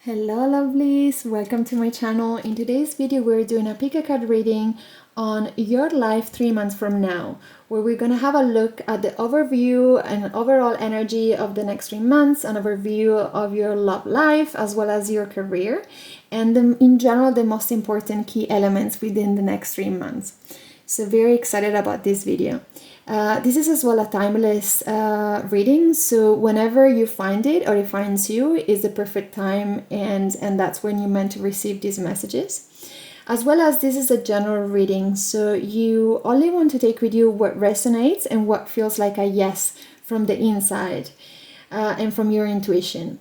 Hello lovelies, welcome to my channel. In today's video we're doing a pick a card reading on your life 3 months from now, where we're going to have a look at the overview and overall energy of the next 3 months, an overview of your love life as well as your career, and in general the most important key elements within the next 3 months. So very excited about this video. This is as well a timeless reading, so whenever you find it or it finds you is the perfect time, and that's when you're meant to receive these messages. As well as this is a general reading, so you only want to take with you what resonates and what feels like a yes from the inside and from your intuition.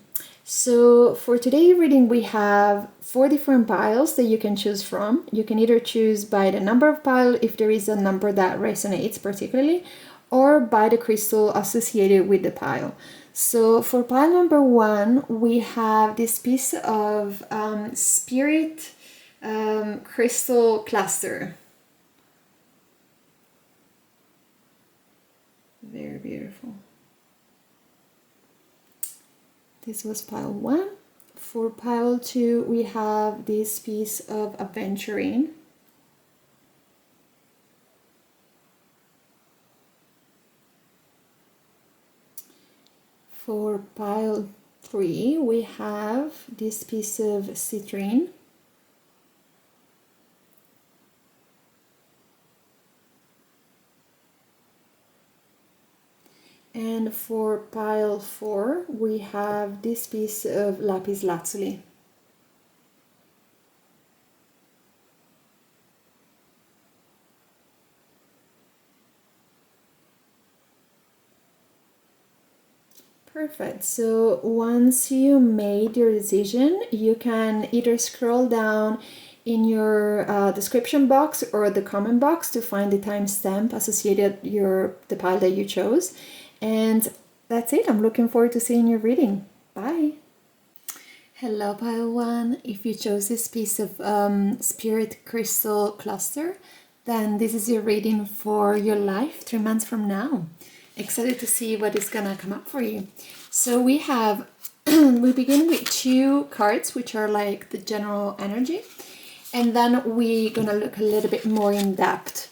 So for today's reading we have 4 different piles that you can choose from. You can either choose by the number of pile if there is a number that resonates particularly, or by the crystal associated with the pile. So for pile number 1 we have this piece of spirit crystal cluster. Very beautiful. This was pile 1. For pile 2 we have this piece of Aventurine. For pile 3 we have this piece of Citrine. And for pile 4 we have this piece of Lapis Lazuli. Perfect. So once you made your decision, you can either scroll down in your description box or the comment box to find the timestamp associated the pile that you chose. And that's it. I'm looking forward to seeing your reading. Bye. Hello pile 1. If you chose this piece of spirit crystal cluster, then this is your reading for your life 3 months from now. Excited to see what is gonna come up for you. So we have we begin with 2 cards which are like the general energy, and then we're gonna look a little bit more in depth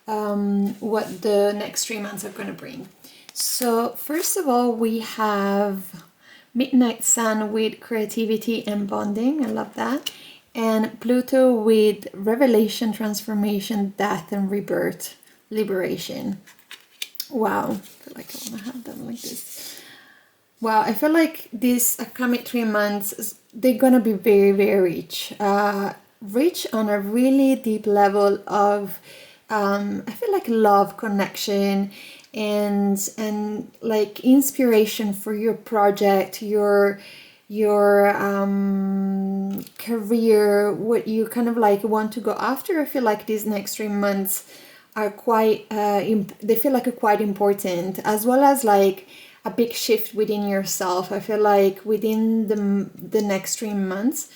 what the next 3 months are gonna bring. So first of all we have Midnight Sun with creativity and bonding. I love that. And Pluto with revelation, transformation, death and rebirth, liberation. Wow, I feel like I want to have them like this. Wow, I feel like these upcoming 3 months, they're gonna be very, very rich. Rich on a really deep level of, I feel like love, connection, and like inspiration for your project, your career, what you kind of like want to go after. I feel like these next 3 months are quite they feel like quite important, as well as like a big shift within yourself. I feel like within the next 3 months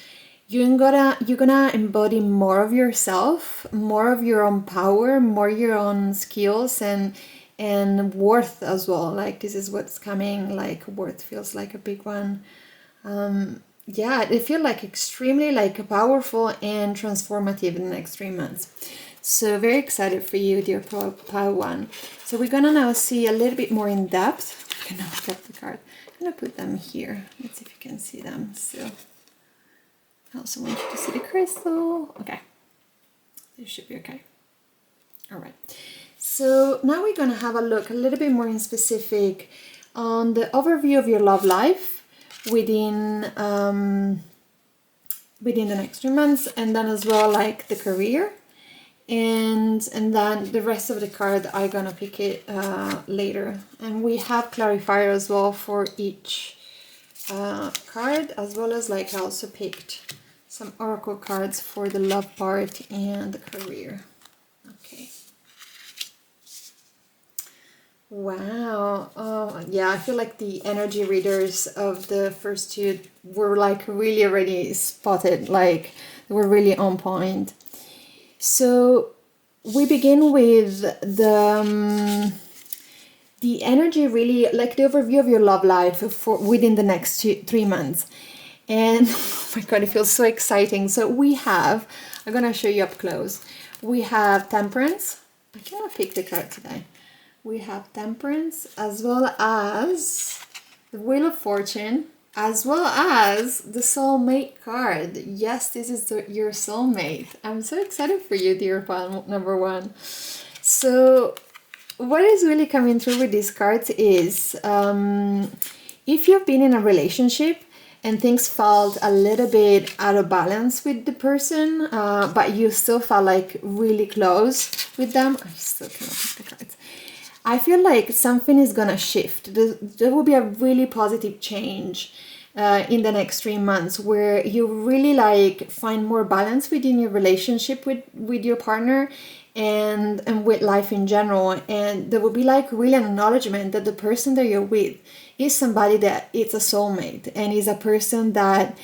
you're gonna embody more of yourself, more of your own power, more your own skills and worth as well. Like this is what's coming, like worth feels like a big one. Yeah, they feel like extremely like powerful and transformative in the next 3 months. So very excited for you, dear pile 1. So we're gonna now see a little bit more in depth. I'm gonna pick up the card. I'm gonna put them here. Let's see if you can see them still. I also want you to see the crystal. Okay, this should be okay. All right. So now we're gonna have a look a little bit more in specific on the overview of your love life within the next 3 months, and then as well like the career. And then the rest of the card I'm gonna pick it later, and we have clarifier as well for each card, as well as like I also picked some oracle cards for the love part and the career. Okay. Wow. Oh yeah, I feel like the energy readers of the first 2 were like really already spotted, like they were really on point. So we begin with the energy, really like the overview of your love life for within the next 3 months. And oh my god, it feels so exciting. So we have, I'm gonna show you up close. We have Temperance. I cannot pick the card today. We have Temperance, as well as the Wheel of Fortune, as well as the Soulmate card. Yes, this is your soulmate. I'm so excited for you, dear pal number one. So what is really coming through with these cards is if you've been in a relationship and things felt a little bit out of balance with the person, but you still felt like really close with them. I still cannot pick the cards. I feel like something is gonna shift. There will be a really positive change in the next 3 months, where you really like find more balance within your relationship with your partner and with life in general. And there will be like really an acknowledgement that the person that you're with is somebody that it's a soulmate and is a person that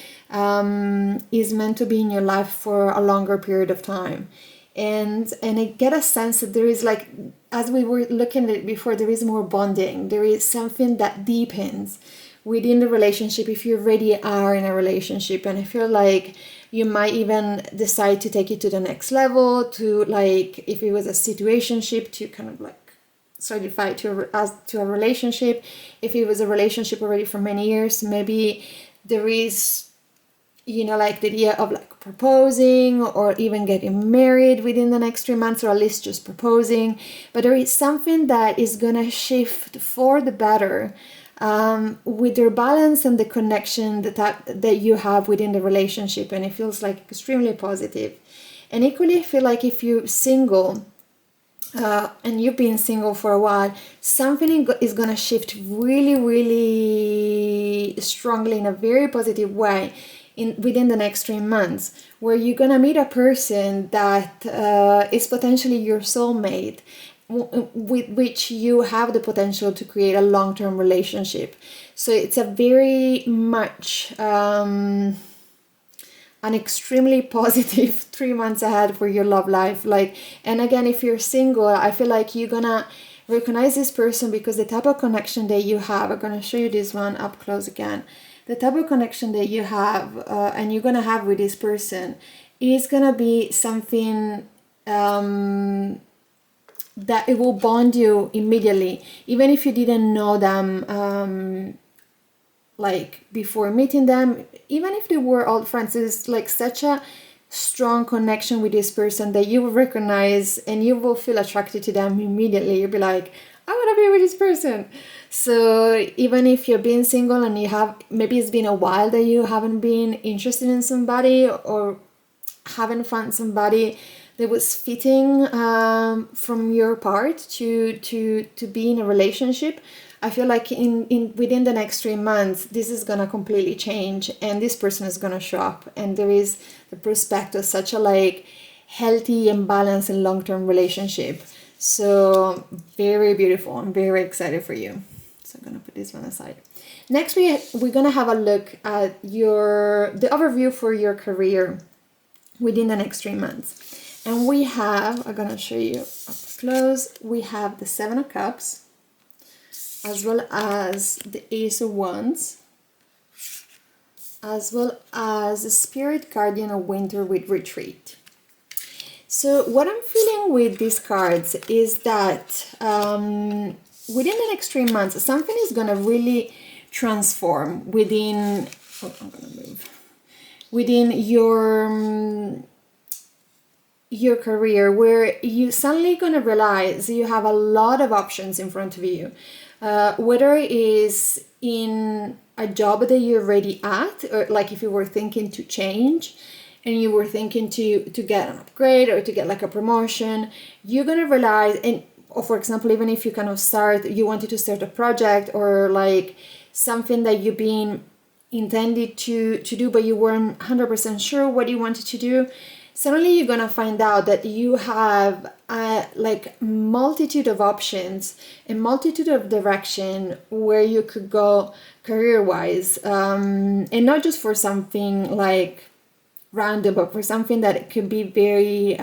is meant to be in your life for a longer period of time. And I get a sense that there is, like, as we were looking at it before, there is more bonding. There is something that deepens within the relationship if you already are in a relationship. And I feel like you might even decide to take it to the next level, to, like, if it was a situationship, to kind of like solidify to a relationship. If it was a relationship already for many years, maybe there is, you know, like the idea of like proposing or even getting married within the next 3 months, or at least just proposing. But there is something that is gonna shift for the better with your balance and the connection that you have within the relationship, and it feels like extremely positive. And equally, I feel like if you're single and you've been single for a while, something is gonna shift really, really strongly in a very positive way within the next 3 months, where you're gonna meet a person that is potentially your soulmate, with which you have the potential to create a long-term relationship. So it's a very much an extremely positive 3 months ahead for your love life. Like, and again, if you're single, I feel like you're gonna recognize this person because the type of connection that you have, I'm gonna show you this one up close again. The type of connection that you have and you're gonna have with this person is gonna be something that it will bond you immediately, even if you didn't know them like before meeting them, even if they were old friends. It's like such a strong connection with this person that you will recognize and you will feel attracted to them immediately. You'll be like, I want to be with this person. So even if you're being single and you have, maybe it's been a while that you haven't been interested in somebody or haven't found somebody that was fitting from your part to be in a relationship, I feel like in within the next 3 months, this is gonna completely change, and this person is gonna show up, and there is the prospect of such a like healthy and balanced and long-term relationship. So very beautiful. I'm very excited for you. So I'm gonna put this one aside. Next, we're gonna have a look at the overview for your career within the next 3 months. And we have, I'm gonna show you up close, we have the 7 of Cups, as well as the Ace of Wands, as well as the Spirit Guardian of Winter with Retreat. So what I'm feeling with these cards is that within the next 3 months, something is gonna really transform within, within your career, where you suddenly gonna realize you have a lot of options in front of you, whether it is in a job that you're already at, or like if you were thinking to change and you were thinking to get an upgrade or to get like a promotion, you're gonna realize, and or for example, even if you kind of you wanted to start a project or like something that you've been intended to do, but you weren't 100% sure what you wanted to do, suddenly you're gonna find out that you have like multitude of options, a multitude of direction where you could go career-wise, and not just for something like random, but for something that could be very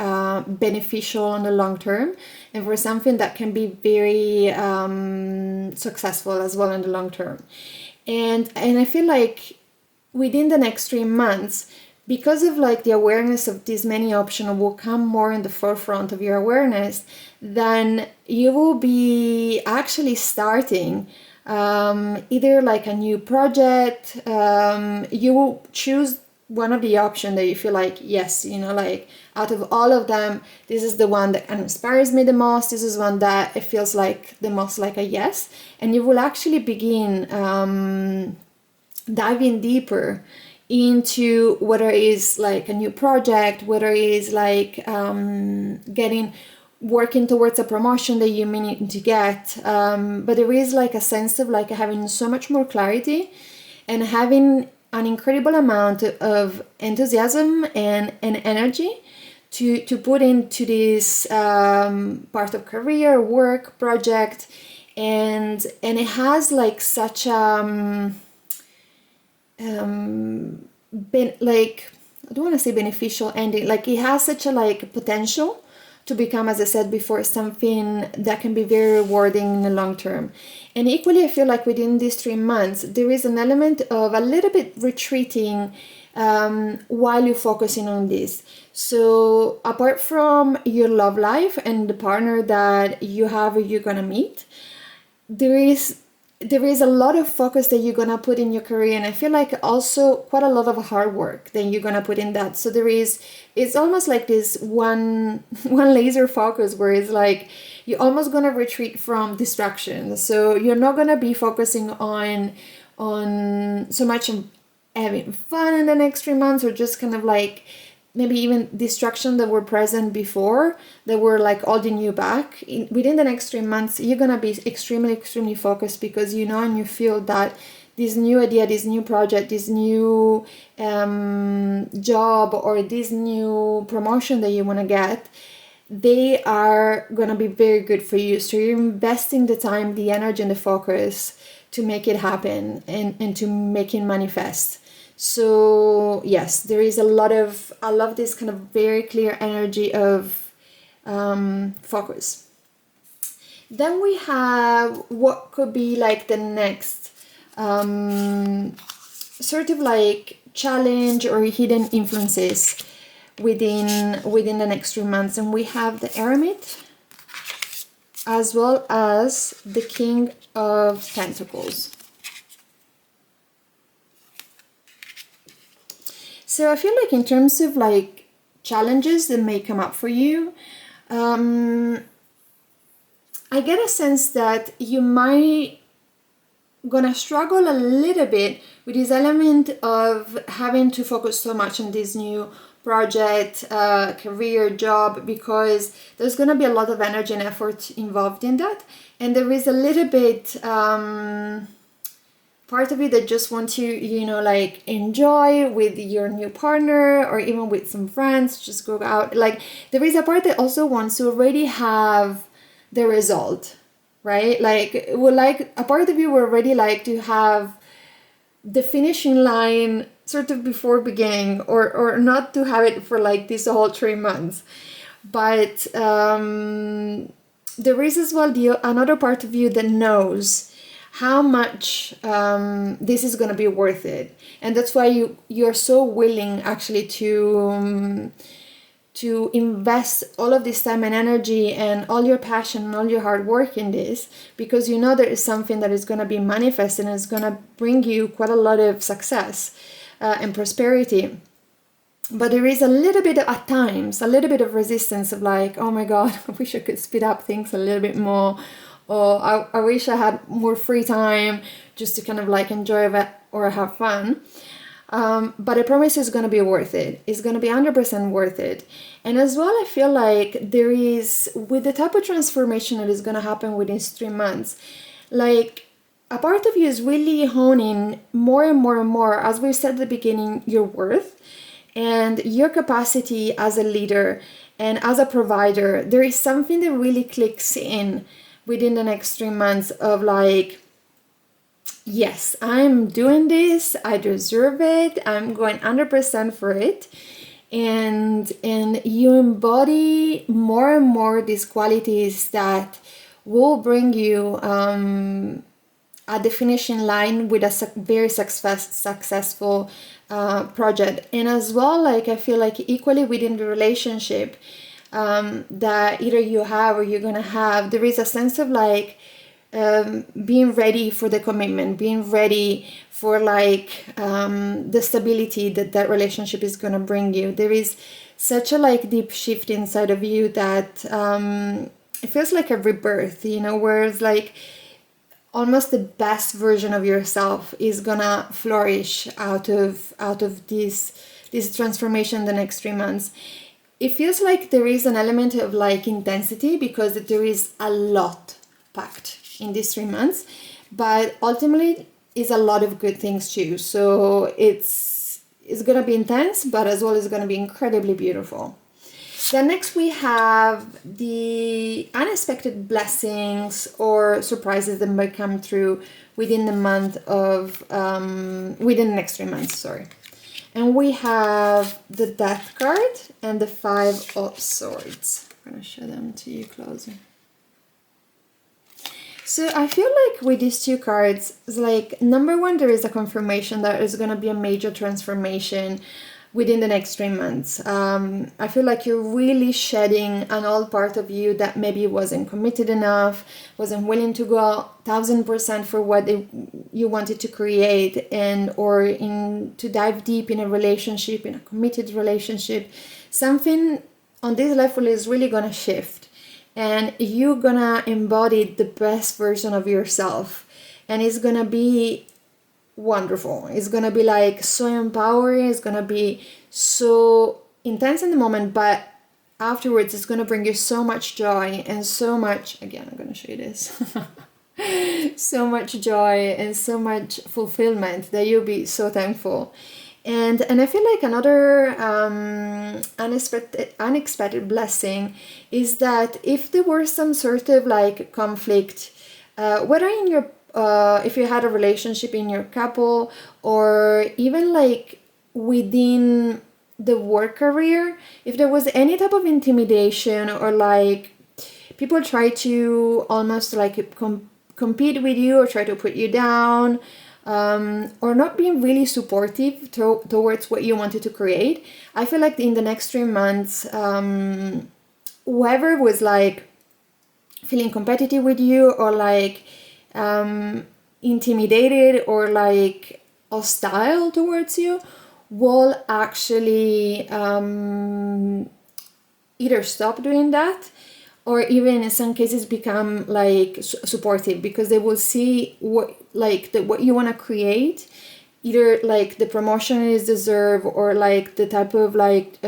beneficial in the long term, and for something that can be very successful as well in the long term. And I feel like within the next 3 months, because of like the awareness of these many options will come more in the forefront of your awareness, then you will be actually starting either like a new project. You will choose one of the options that you feel like, yes, like out of all of them, this is the one that inspires me the most. This is one that it feels like the most like a yes. And you will actually begin diving deeper into whether it is like a new project, whether it is like working towards a promotion that you may need to get. But there is like a sense of like having so much more clarity and having an incredible amount of enthusiasm and energy to put into this part of career, work, project, and it has like such like, I don't want to say beneficial ending, like it has such a like potential to become, as I said before, something that can be very rewarding in the long term. And equally, I feel like within these 3 months there is an element of a little bit retreating while you're focusing on this. So apart from your love life and the partner that you have or you're gonna meet, there is a lot of focus that you're gonna put in your career, and I feel like also quite a lot of hard work that you're gonna put in that. So it's almost like this one laser focus where it's like you're almost gonna retreat from distractions. So you're not gonna be focusing on so much of having fun in the next 3 months, or just kind of like maybe even distractions that were present before that were like holding you back. Within the next 3 months, you're gonna be extremely focused, because you know and you feel that this new idea, this new project, this new job, or this new promotion that you want to get, they are gonna be very good for you. So you're investing the time, the energy, and the focus to make it happen and to make it manifest. So yes, there is I love this kind of very clear energy of focus. Then we have what could be like the next sort of like challenge or hidden influences within the next 3 months. And we have the Eremit as well as the King of Pentacles. So I feel like in terms of like challenges that may come up for you, I get a sense that you might gonna struggle a little bit with this element of having to focus so much on this new project, career, job, because there's gonna be a lot of energy and effort involved in that, and there is a little bit part of you that just wants to, like enjoy with your new partner or even with some friends, just go out. Like there is a part that also wants to already have the result, right? Like a part of you would already like to have the finishing line sort of before beginning, or not to have it for like this whole 3 months. But there is as well another part of you that knows how much this is going to be worth it, and that's why you're so willing actually to invest all of this time and energy and all your passion and all your hard work in this, because you know there is something that is going to be manifested and is going to bring you quite a lot of success and prosperity. But there is a little bit at times a little bit of resistance of like, oh my god, I wish I could speed up things a little bit more, or I wish I had more free time just to kind of like enjoy it or have fun. But I promise it's going to be worth it. It's going to be 100% worth it. And as well, I feel like there is, with the type of transformation that is going to happen within 3 months, like a part of you is really honing more and more and more, as we said at the beginning, your worth and your capacity as a leader and as a provider. There is something that really clicks in within the next 3 months of like, yes, I'm doing this, I deserve it, I'm going 100% for it. And you embody more and more these qualities that will bring you at the finishing line with a very successful project. And as well, like I feel like equally within the relationship that either you have or you're gonna have, there is a sense of like being ready for the commitment, being ready for like the stability that that relationship is gonna bring you. There is such a like deep shift inside of you that it feels like a rebirth, you know, where it's like almost the best version of yourself is gonna flourish out of this transformation the next 3 months. It feels like there is an element of like intensity because there is a lot packed in these 3 months, but ultimately is a lot of good things too. So it's gonna be intense, but as well it's gonna be incredibly beautiful. Then next we have the unexpected blessings or surprises that might come through within the month of, within the next 3 months, sorry. And we have the Death card and the Five of Swords. I'm gonna show them to you closer. So I feel like with these two cards, it's like, number one, there is a confirmation that there's gonna be a major transformation within the next 3 months. I feel like you're really shedding an old part of you that maybe wasn't committed enough, wasn't willing to go 1000% for what you wanted to create, and or to dive deep in a relationship, in a committed relationship. Something on this level is really gonna shift, and you're gonna embody the best version of yourself, and it's gonna be wonderful. It's gonna be like so empowering. It's gonna be so intense in the moment, but afterwards it's gonna bring you so much joy and so much, again I'm gonna show you this, so much joy and so much fulfillment that you'll be so thankful. And I feel like another unexpected blessing is that if there were some sort of like conflict, whether in your if you had a relationship in your couple, or even like within the work career, if there was any type of intimidation or like people try to almost like compete with you or try to put you down, or not being really supportive towards what you wanted to create, I feel like in the next 3 months, whoever was like feeling competitive with you or like intimidated or like hostile towards you will actually either stop doing that or even in some cases become like supportive, because they will see what like what you want to create, either like the promotion is deserved or like the type of like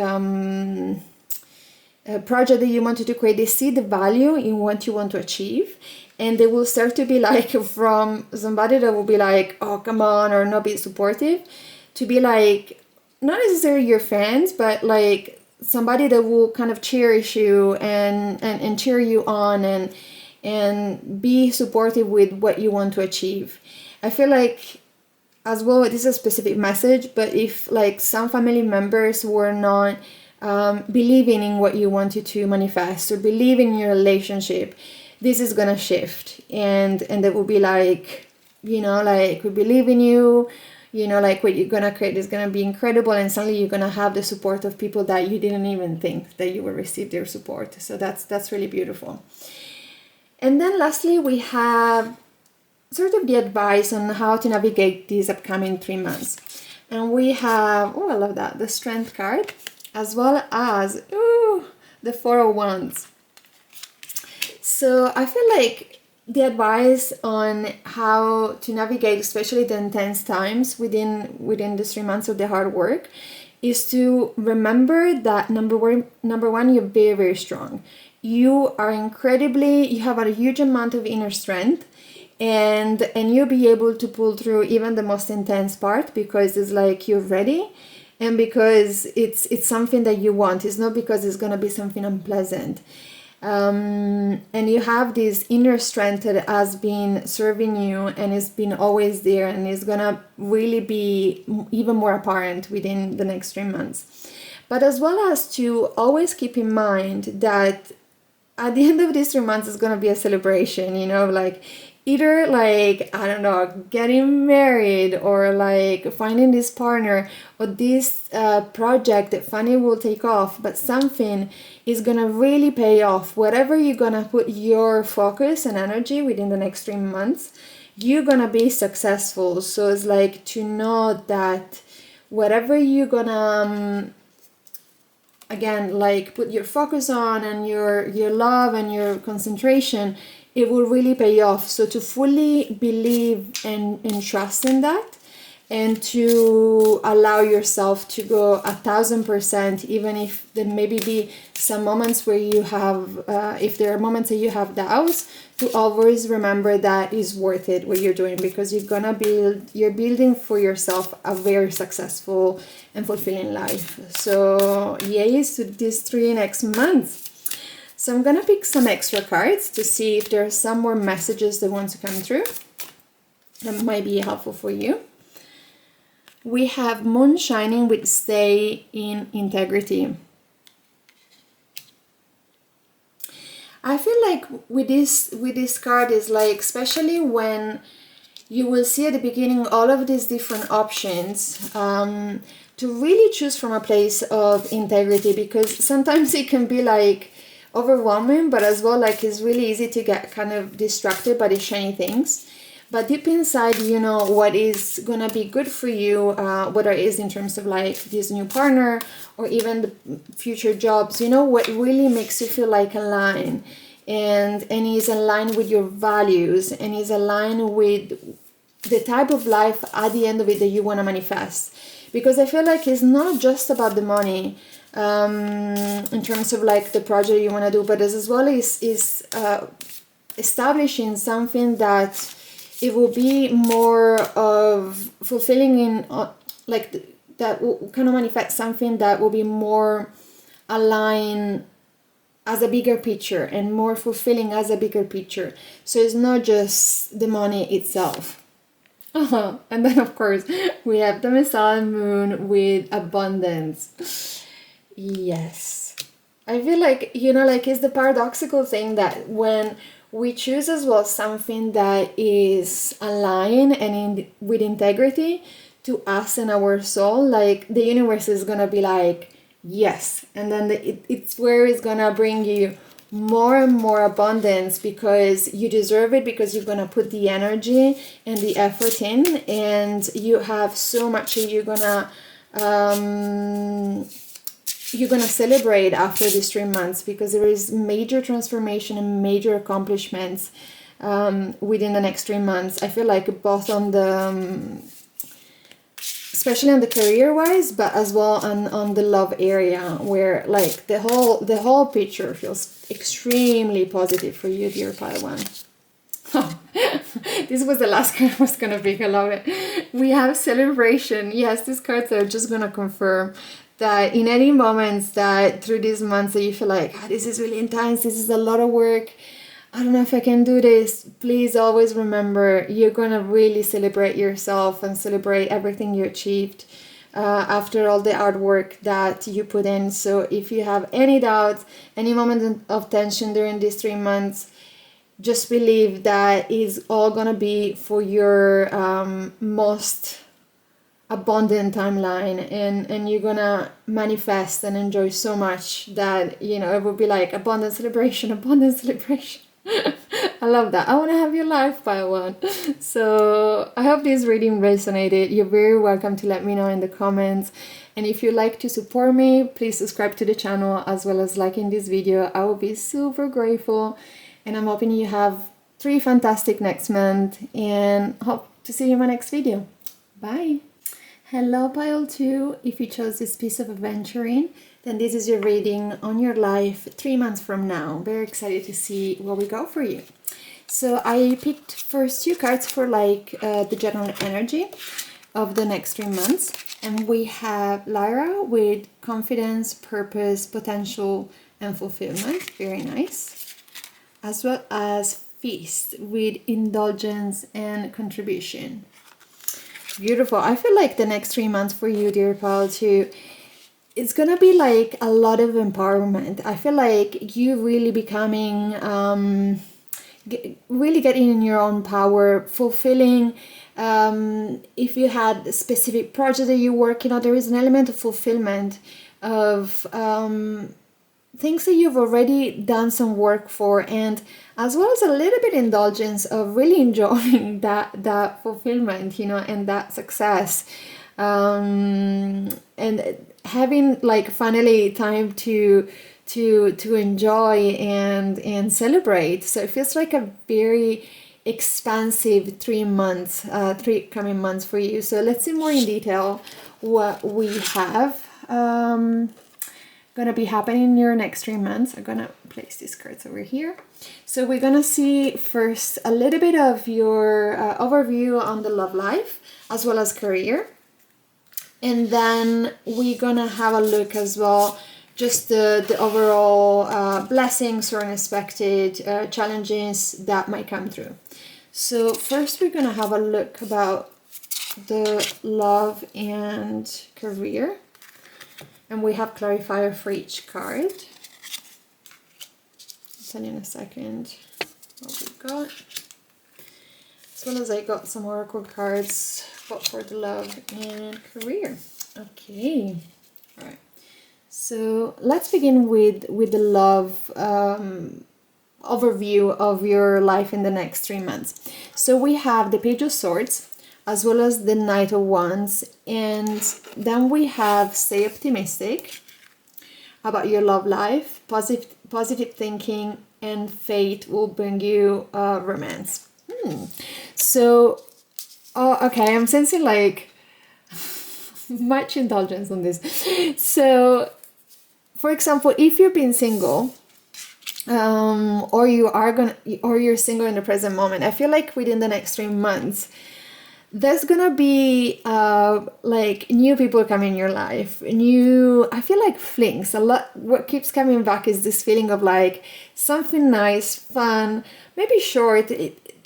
project that you wanted to create. They see the value in what you want to achieve, and they will start to be like, from somebody that will be like, oh come on, or not be supportive, to be like not necessarily your friends, but like somebody that will kind of cherish you and cheer you on and be supportive with what you want to achieve. I feel like as well, this is a specific message, but if like some family members were not believing in what you wanted to manifest or believing in your relationship, this is gonna shift, and they will be like, you know, like, we believe in you, you know, like what you're gonna create is gonna be incredible, and suddenly you're gonna have the support of people that you didn't even think that you would receive their support. So that's really beautiful. And then lastly, we have sort of the advice on how to navigate these upcoming 3 months. And we have, oh I love that, the Strength card, as well as the Four of Wands. So I feel like the advice on how to navigate, especially the intense times within the 3 months of the hard work, is to remember that number one, you're very, very strong. You are you have a huge amount of inner strength, and you'll be able to pull through even the most intense part, because it's like you're ready, and because it's something that you want. It's not because it's gonna be something unpleasant. And you have this inner strength that has been serving you, and it's been always there, and it's gonna really be even more apparent within the next 3 months. But as well as to always keep in mind that at the end of these 3 months is gonna be a celebration, you know, like either like, I don't know, getting married or like finding this partner or this project that finally will take off, but something is gonna really pay off. Whatever you're gonna put your focus and energy within the next 3 months, you're gonna be successful. So it's like to know that whatever you're gonna again, like put your focus on and your love and your concentration, it will really pay off. So to fully believe and trust in that, and to allow yourself to go 1,000%, even if there maybe be some moments where you have, if there are moments that you have doubts, to always remember that is worth it what you're doing, because you're building for yourself a very successful and fulfilling life. So yay to these 3 next months. So I'm gonna pick some extra cards to see if there are some more messages that want to come through that might be helpful for you. We have Moon shining with stay in integrity. I feel like with this card is like, especially when you will see at the beginning all of these different options, to really choose from a place of integrity, because sometimes it can be like overwhelming, but as well like it's really easy to get kind of distracted by the shiny things. But deep inside, you know what is gonna be good for you, whether it is in terms of like this new partner or even the future jobs. You know what really makes you feel like aligned, and is aligned with your values, and is aligned with the type of life at the end of it that you want to manifest. Because I feel like it's not just about the money, in terms of like the project you want to do, but as well is establishing something that it will be more of fulfilling in like that will kind of manifest something that will be more aligned as a bigger picture and more fulfilling as a bigger picture. So it's not just the money itself. And then of course we have the Messiah Moon with abundance. Yes, I feel like, you know, like it's the paradoxical thing that when we choose as well something that is aligned and with integrity to us and our soul, like the universe is gonna be like, yes. And then it's where it's gonna bring you more and more abundance, because you deserve it, because you're gonna put the energy and the effort in, and you have so much that you're gonna celebrate after these 3 months, because there is major transformation and major accomplishments within the next 3 months. I feel like both on the especially on the career wise, but as well on the love area, where like the whole picture feels extremely positive for you, dear Pile One. This was the last card I was gonna pick. I love it. We have celebration. Yes, these cards are just gonna confirm that in any moments that through these months that you feel like, this is really intense, this is a lot of work, I don't know if I can do this, please always remember you're gonna really celebrate yourself and celebrate everything you achieved after all the hard work that you put in. So if you have any doubts, any moment of tension during these 3 months, just believe that it's all gonna be for your most abundant timeline, and you're gonna manifest and enjoy so much that, you know, it will be like abundant celebration, abundant celebration. I love that. I want to have your life, Pile One. So I hope this reading resonated. You're very welcome to let me know in the comments, and if you'd like to support me, please subscribe to the channel as well as liking this video. I will be super grateful, and I'm hoping you have 3 fantastic next month, and hope to see you in my next video. Bye. Hello, Pile 2. If you chose this piece of Aventurine, then this is your reading on your life 3 months from now. Very excited to see where we go for you. So I picked first 2 cards for like the general energy of the next 3 months. And we have Lyra with confidence, purpose, potential, and fulfillment. Very nice. As well as Feast with indulgence and contribution. Beautiful. I feel like the next 3 months for you, dear Pile 2, it's gonna be like a lot of empowerment. I feel like you really becoming really getting in your own power, fulfilling. If you had a specific project that you're working on, there is an element of fulfillment of things that you've already done some work for, and as well as a little bit indulgence of really enjoying that fulfillment, you know, and that success, and having like finally time to enjoy and celebrate. So it feels like a very expansive 3 months, 3 coming months for you. So let's see more in detail what we have gonna be happening in your next 3 months. I'm gonna place these cards over here. So we're gonna see first a little bit of your overview on the love life as well as career, and then we're gonna have a look as well just the overall blessings or unexpected challenges that might come through. So first we're gonna have a look about the love and career, and we have clarifier for each card. I'll tell you in a second what we got. As well as I got some oracle cards for the love and career. Okay, all right. So let's begin with the love overview of your life in the next 3 months. So we have the Page of Swords as well as the Knight of Wands, and then we have stay optimistic about your love life, positive thinking, and fate will bring you romance. So, okay, I'm sensing like much indulgence on this. So, for example, if you've been single, or you're single in the present moment, I feel like within the next 3 months, there's gonna be like new people coming in your life, I feel like flings a lot. What keeps coming back is this feeling of like something nice, fun, maybe short.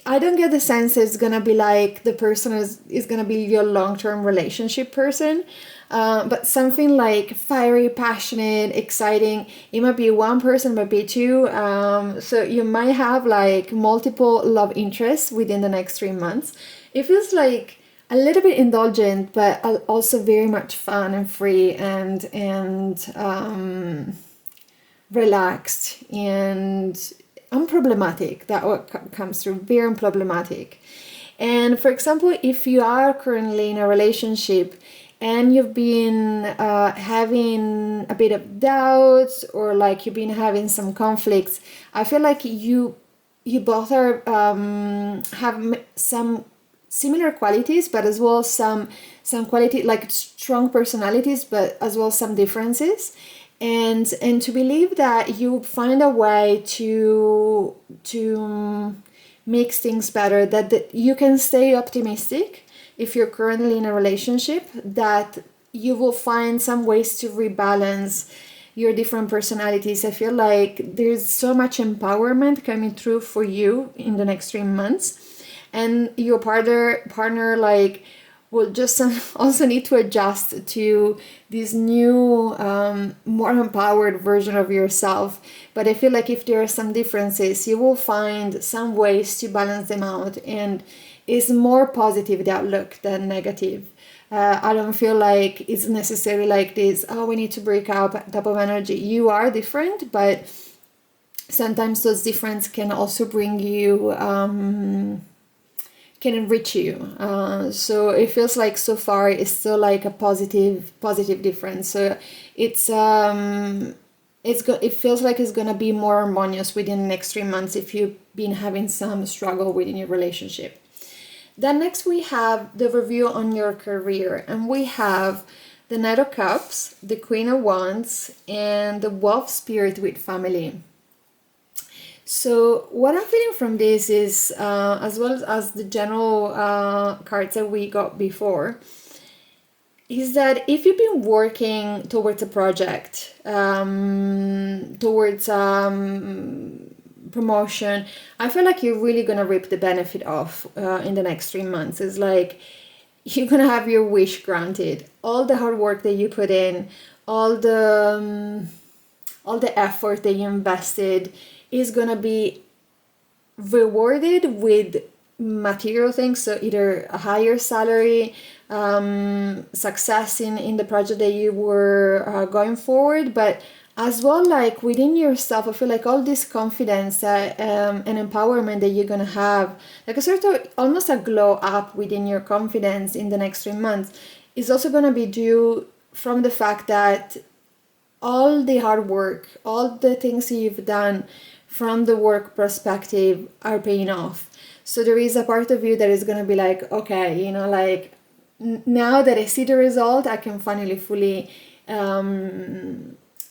I don't get the sense it's gonna be like the person is gonna be your long-term relationship person, but something like fiery, passionate, exciting. It might be one person, it might be two, so you might have like multiple love interests within the next 3 months. It feels like a little bit indulgent, but also very much fun and free and relaxed and unproblematic. That what comes through, very unproblematic. And for example, if you are currently in a relationship and you've been having a bit of doubts, or like you've been having some conflicts, I feel like you both are have some similar qualities, but as well some quality, like strong personalities, but as well some differences, and to believe that you find a way to makes things better, that you can stay optimistic if you're currently in a relationship, that you will find some ways to rebalance your different personalities. I feel like there's so much empowerment coming through for you in the next 3 months, and your partner like will just also need to adjust to this new more empowered version of yourself. But I feel like if there are some differences, you will find some ways to balance them out, and it's more positive, the outlook, than negative. I don't feel like it's necessarily like this, oh, we need to break up type of energy. You are different, but sometimes those differences can also bring you can enrich you. So it feels like so far it's still like a positive difference. So it feels like it's gonna be more harmonious within the next 3 months if you've been having some struggle within your relationship. Then next we have the review on your career, and we have the Knight of Cups, the Queen of Wands, and the Wolf Spirit with family. So what I'm feeling from this is, as well as the general cards that we got before, is that if you've been working towards a project, towards promotion, I feel like you're really going to reap the benefit of in the next 3 months. It's like you're going to have your wish granted. All the hard work that you put in, all the effort that you invested is going to be rewarded with material things, so either a higher salary, success in the project that you were going forward, but as well, like within yourself, I feel like all this confidence and empowerment that you're gonna have, like a sort of almost a glow up within your confidence in the next 3 months, is also gonna be due from the fact that all the hard work, all the things you've done from the work perspective are paying off. So there is a part of you that is going to be like, okay, you know, like now that I see the result, I can finally fully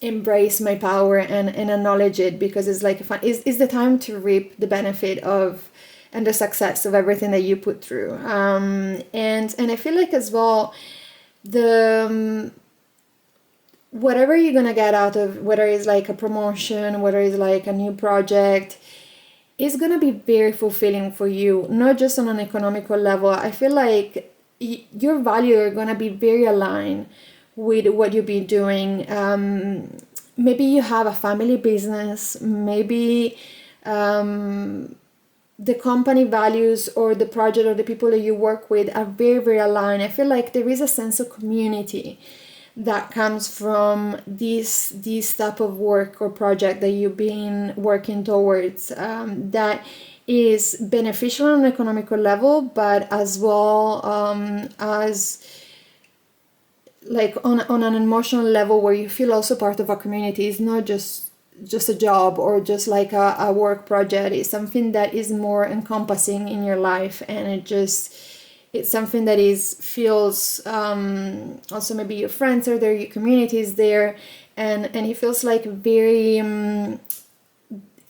embrace my power and acknowledge it, because it's like it's the time to reap the benefit of and the success of everything that you put through. And I feel like as well, the whatever you're gonna get out of, whether it's like a promotion, whether it's like a new project, is gonna be very fulfilling for you, not just on an economical level. I feel like your value are gonna be very aligned with what you'll be doing. Maybe you have a family business, maybe the company values or the project or the people that you work with are very, very aligned. I feel like there is a sense of community that comes from this type of work or project that you've been working towards, that is beneficial on an economical level, but as well as like on an emotional level, where you feel also part of a community. It's not just a job or just like a work project. It's something that is more encompassing in your life, and it's something that feels also maybe your friends are there, your community is there, and it feels like very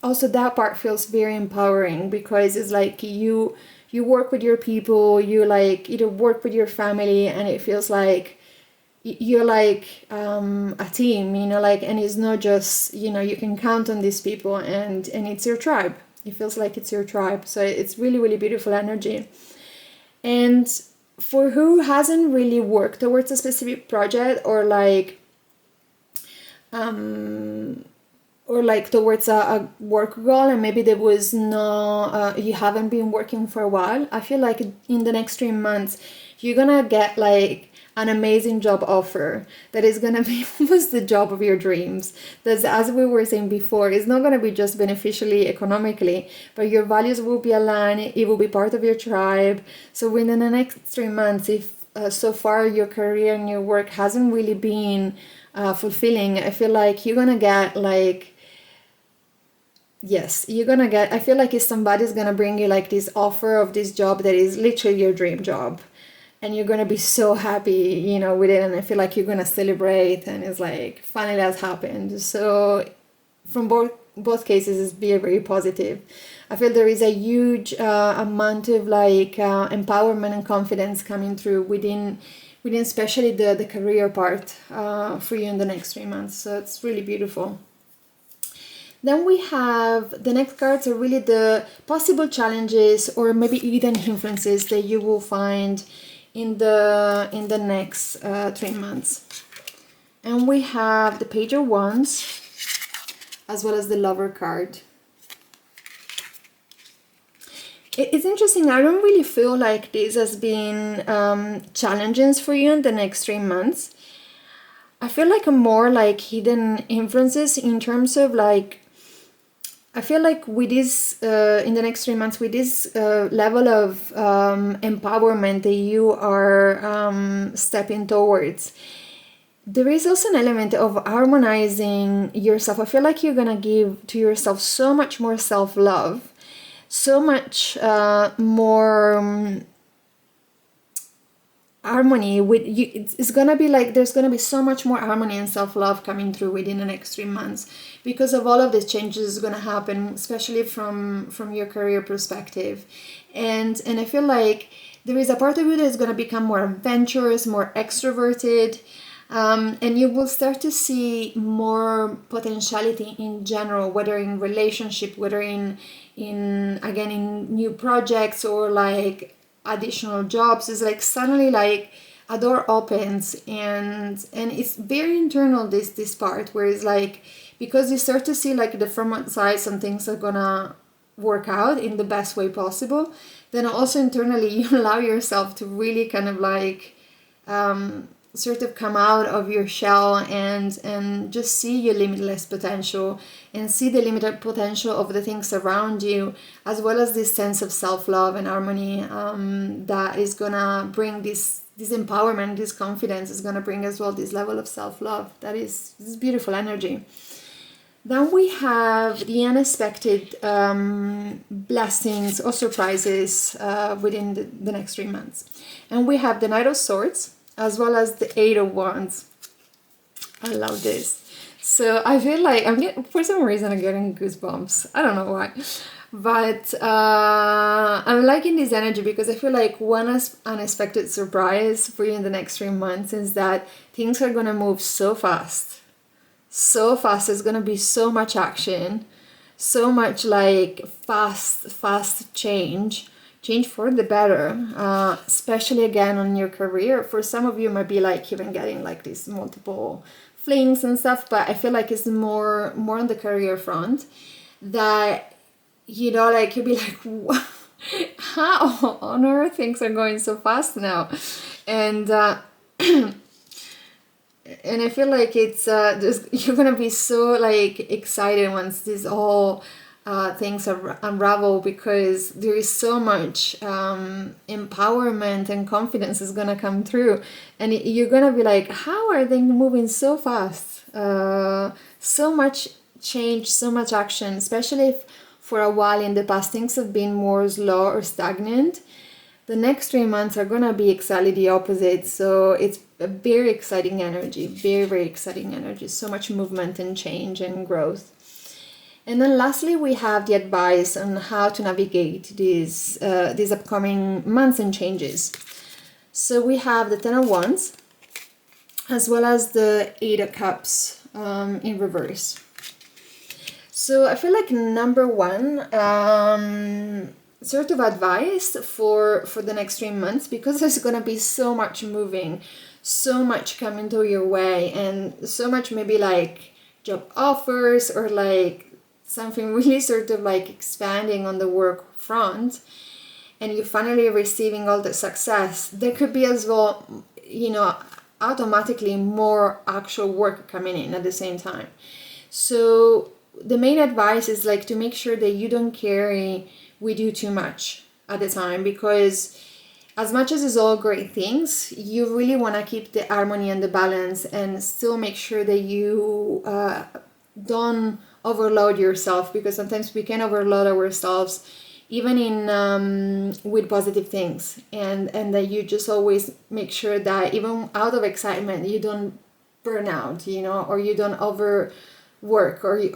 also that part feels very empowering, because it's like you work with your people, you like either work with your family, and it feels like you're like a team, you know, like, and it's not just, you know, you can count on these people, and it's your tribe. It feels like it's your tribe. So it's really, really beautiful energy. And for who hasn't really worked towards a specific project, or like towards a work goal, and maybe there was no you haven't been working for a while, I feel like in the next 3 months you're gonna get like an amazing job offer that is gonna be almost the job of your dreams. That's, as we were saying before, it's not gonna be just beneficially economically, but your values will be aligned, it will be part of your tribe. So within the next 3 months, if so far your career and your work hasn't really been fulfilling, I feel like you're gonna get like, yes, you're gonna get, I feel like if somebody's gonna bring you like this offer of this job that is literally your dream job, and you're gonna be so happy, you know, with it, and I feel like you're gonna celebrate, and it's like finally that's happened. So from both cases, it's very, very positive. I feel there is a huge amount of like empowerment and confidence coming through within especially the career part for you in the next 3 months. So it's really beautiful. Then we have the next cards are really the possible challenges or maybe hidden influences that you will find in the next 3 months. And we have the Page of Wands as well as the Lover card. It's interesting. I don't really feel like this has been challenges for you in the next 3 months. I feel like a more like hidden influences in terms of like, I feel like with this, in the next 3 months, with this level of empowerment that you are stepping towards, there is also an element of harmonizing yourself. I feel like you're gonna give to yourself so much more self-love, so much more harmony with you. It's gonna be like there's gonna be so much more harmony and self-love coming through within the next 3 months because of all of these changes gonna happen, especially from your career perspective. And I feel like there is a part of you that is gonna become more adventurous, more extroverted, and you will start to see more potentiality in general, whether in relationship, whether in again in new projects or like additional jobs. Is like suddenly like a door opens, and it's very internal, this part where it's like, because you start to see like the from outside some things are gonna work out in the best way possible, then also internally you allow yourself to really kind of like sort of come out of your shell and just see your limitless potential and see the limited potential of the things around you, as well as this sense of self-love and harmony that is gonna bring this empowerment, this confidence is gonna bring as well this level of self-love. That is this beautiful energy. Then we have the unexpected blessings or surprises within the next 3 months. And we have the Knight of Swords as well as the Eight of Wands. I love this. So I feel like for some reason I'm getting goosebumps. I don't know why. But I'm liking this energy because I feel like one unexpected surprise for you in the next 3 months is that things are going to move so fast. So fast. There's going to be so much action. So much like fast change for the better, especially again on your career. For some of you might be like even getting like these multiple flings and stuff, but I feel like it's more on the career front that, you know, like you'll be like, what? How on earth things are going so fast now? And and I feel like it's you're gonna be so like excited once this all things unravel, because there is so much empowerment and confidence is gonna come through, and you're gonna be like, how are they moving so fast? So much change, so much action, especially if for a while in the past things have been more slow or stagnant. The next 3 months are gonna be exactly the opposite. So it's a very exciting energy, very exciting energy. So much movement and change and growth. And then lastly, we have the advice on how to navigate these upcoming months and changes. So we have the Ten of Wands, as well as the Eight of Cups in reverse. So I feel like number one, sort of advice for the next 3 months, because there's gonna be so much moving, so much coming to your way, and so much maybe like job offers or like something really sort of like expanding on the work front, and you're finally receiving all the success. There could be as well, you know, automatically more actual work coming in at the same time. So the main advice is like to make sure that you don't carry with you too much at the time, because as much as it's all great things, you really want to keep the harmony and the balance and still make sure that you don't overload yourself, because sometimes we can overload ourselves even in with positive things, and that you just always make sure that even out of excitement you don't burn out, you know, or you don't overwork or you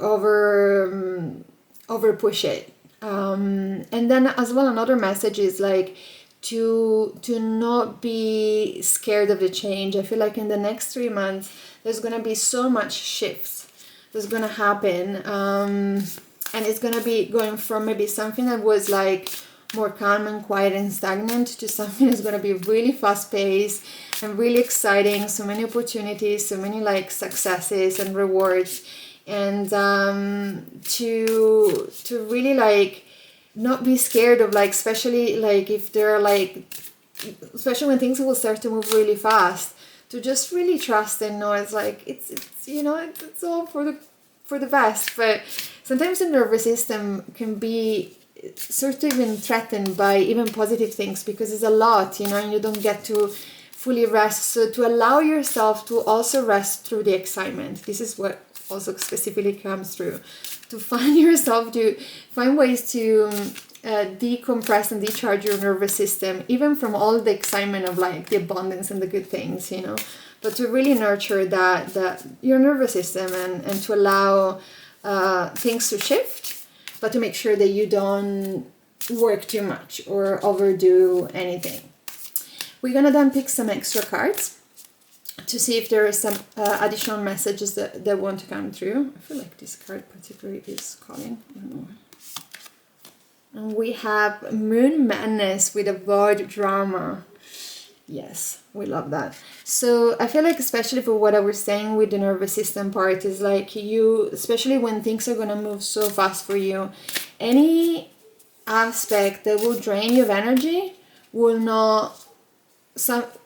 over push it. And then as well, another message is like to not be scared of the change. I feel like in the next 3 months there's gonna be so much shifts that's gonna happen, and it's gonna be going from maybe something that was like more calm and quiet and stagnant to something that's gonna be really fast paced and really exciting. So many opportunities, so many like successes and rewards. And to really like not be scared of like, especially like if they're like, especially when things will start to move really fast, to just really trust and know it's like it's you know, it's all for the best. But sometimes the nervous system can be sort of even threatened by even positive things, because it's a lot, you know, and you don't get to fully rest. So to allow yourself to also rest through the excitement, this is what also specifically comes through, to find yourself, to find ways to decompress and decharge your nervous system, even from all the excitement of like the abundance and the good things, you know, but to really nurture that your nervous system, and to allow things to shift, but to make sure that you don't work too much or overdo anything. We're gonna then pick some extra cards to see if there are some additional messages that want to come through. I feel like this card particularly is calling. I don't know. And we have Moon Madness with Avoid Drama. Yes, we love that. So I feel like, especially for what I was saying with the nervous system part, is like you, especially when things are gonna move so fast for you, any aspect that will drain you of energy will not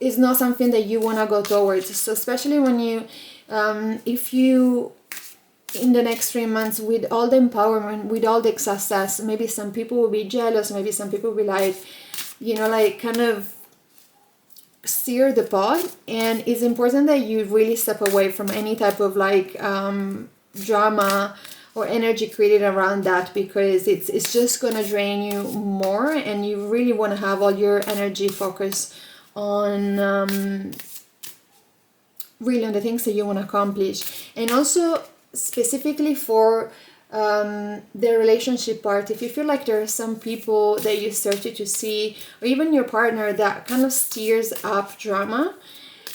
is not something that you want to go towards. So especially when you if you, in the next 3 months, with all the empowerment, with all the success, maybe some people will be jealous, maybe some people will be like, you know, like kind of steer the pot. And it's important that you really step away from any type of like drama or energy created around that, because it's just gonna drain you more, and you really want to have all your energy focused on really on the things that you want to accomplish. And also specifically for the relationship part, if you feel like there are some people that you started to see, or even your partner, that kind of steers up drama,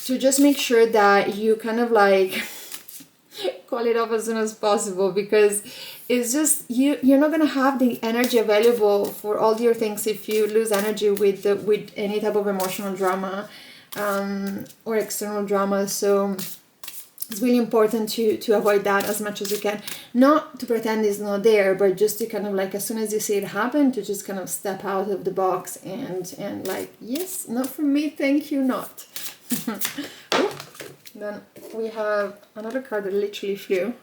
to just make sure that you kind of like call it off as soon as possible, because it's just you're not gonna have the energy available for all your things if you lose energy with any type of emotional drama or external drama. So it's really important to avoid that as much as you can. Not to pretend it's not there, but just to kind of like, as soon as you see it happen, to just kind of step out of the box and like, yes, not for me, thank you, not. Then we have another card that literally flew.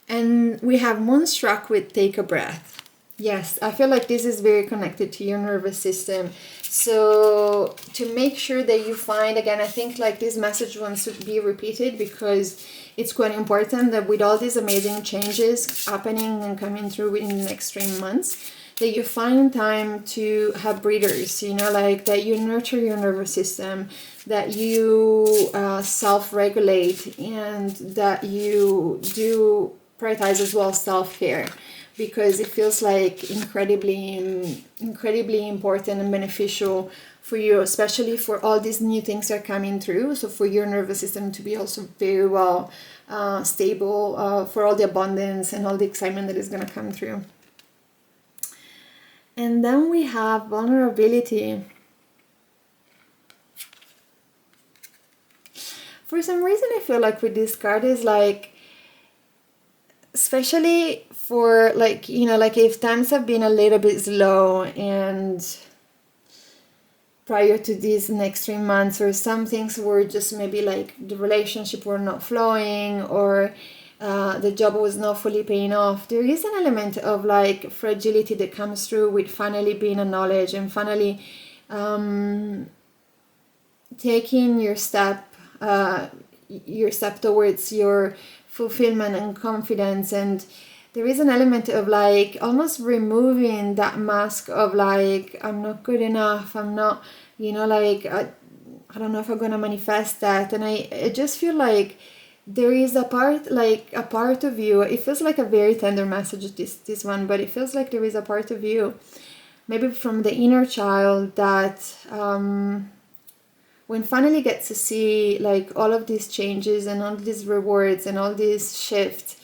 And we have Moonstruck with Take a Breath. Yes, I feel like this is very connected to your nervous system. So to make sure that you find, again, I think like this message wants to be repeated, because it's quite important that with all these amazing changes happening and coming through in the next 3 months, that you find time to have breathers, you know, like that you nurture your nervous system, that you self-regulate, and that you do prioritize as well self-care, because it feels like incredibly important and beneficial for you, especially for all these new things that are coming through. So for your nervous system to be also very well stable, for all the abundance and all the excitement that is going to come through. And then we have Vulnerability. For some reason, I feel like with this card is like, especially for like, you know, like if times have been a little bit slow and prior to these next 3 months, or some things were just maybe like the relationship were not flowing, or the job was not fully paying off, there is an element of like fragility that comes through with finally being acknowledged and finally taking your step towards your fulfillment and confidence. And there is an element of like almost removing that mask of like, I'm not good enough, I'm not, you know, like I don't know if I'm gonna manifest that. And I just feel like there is a part of you, it feels like a very tender message, this one, but it feels like there is a part of you, maybe from the inner child, that when finally gets to see like all of these changes and all these rewards and all these shifts,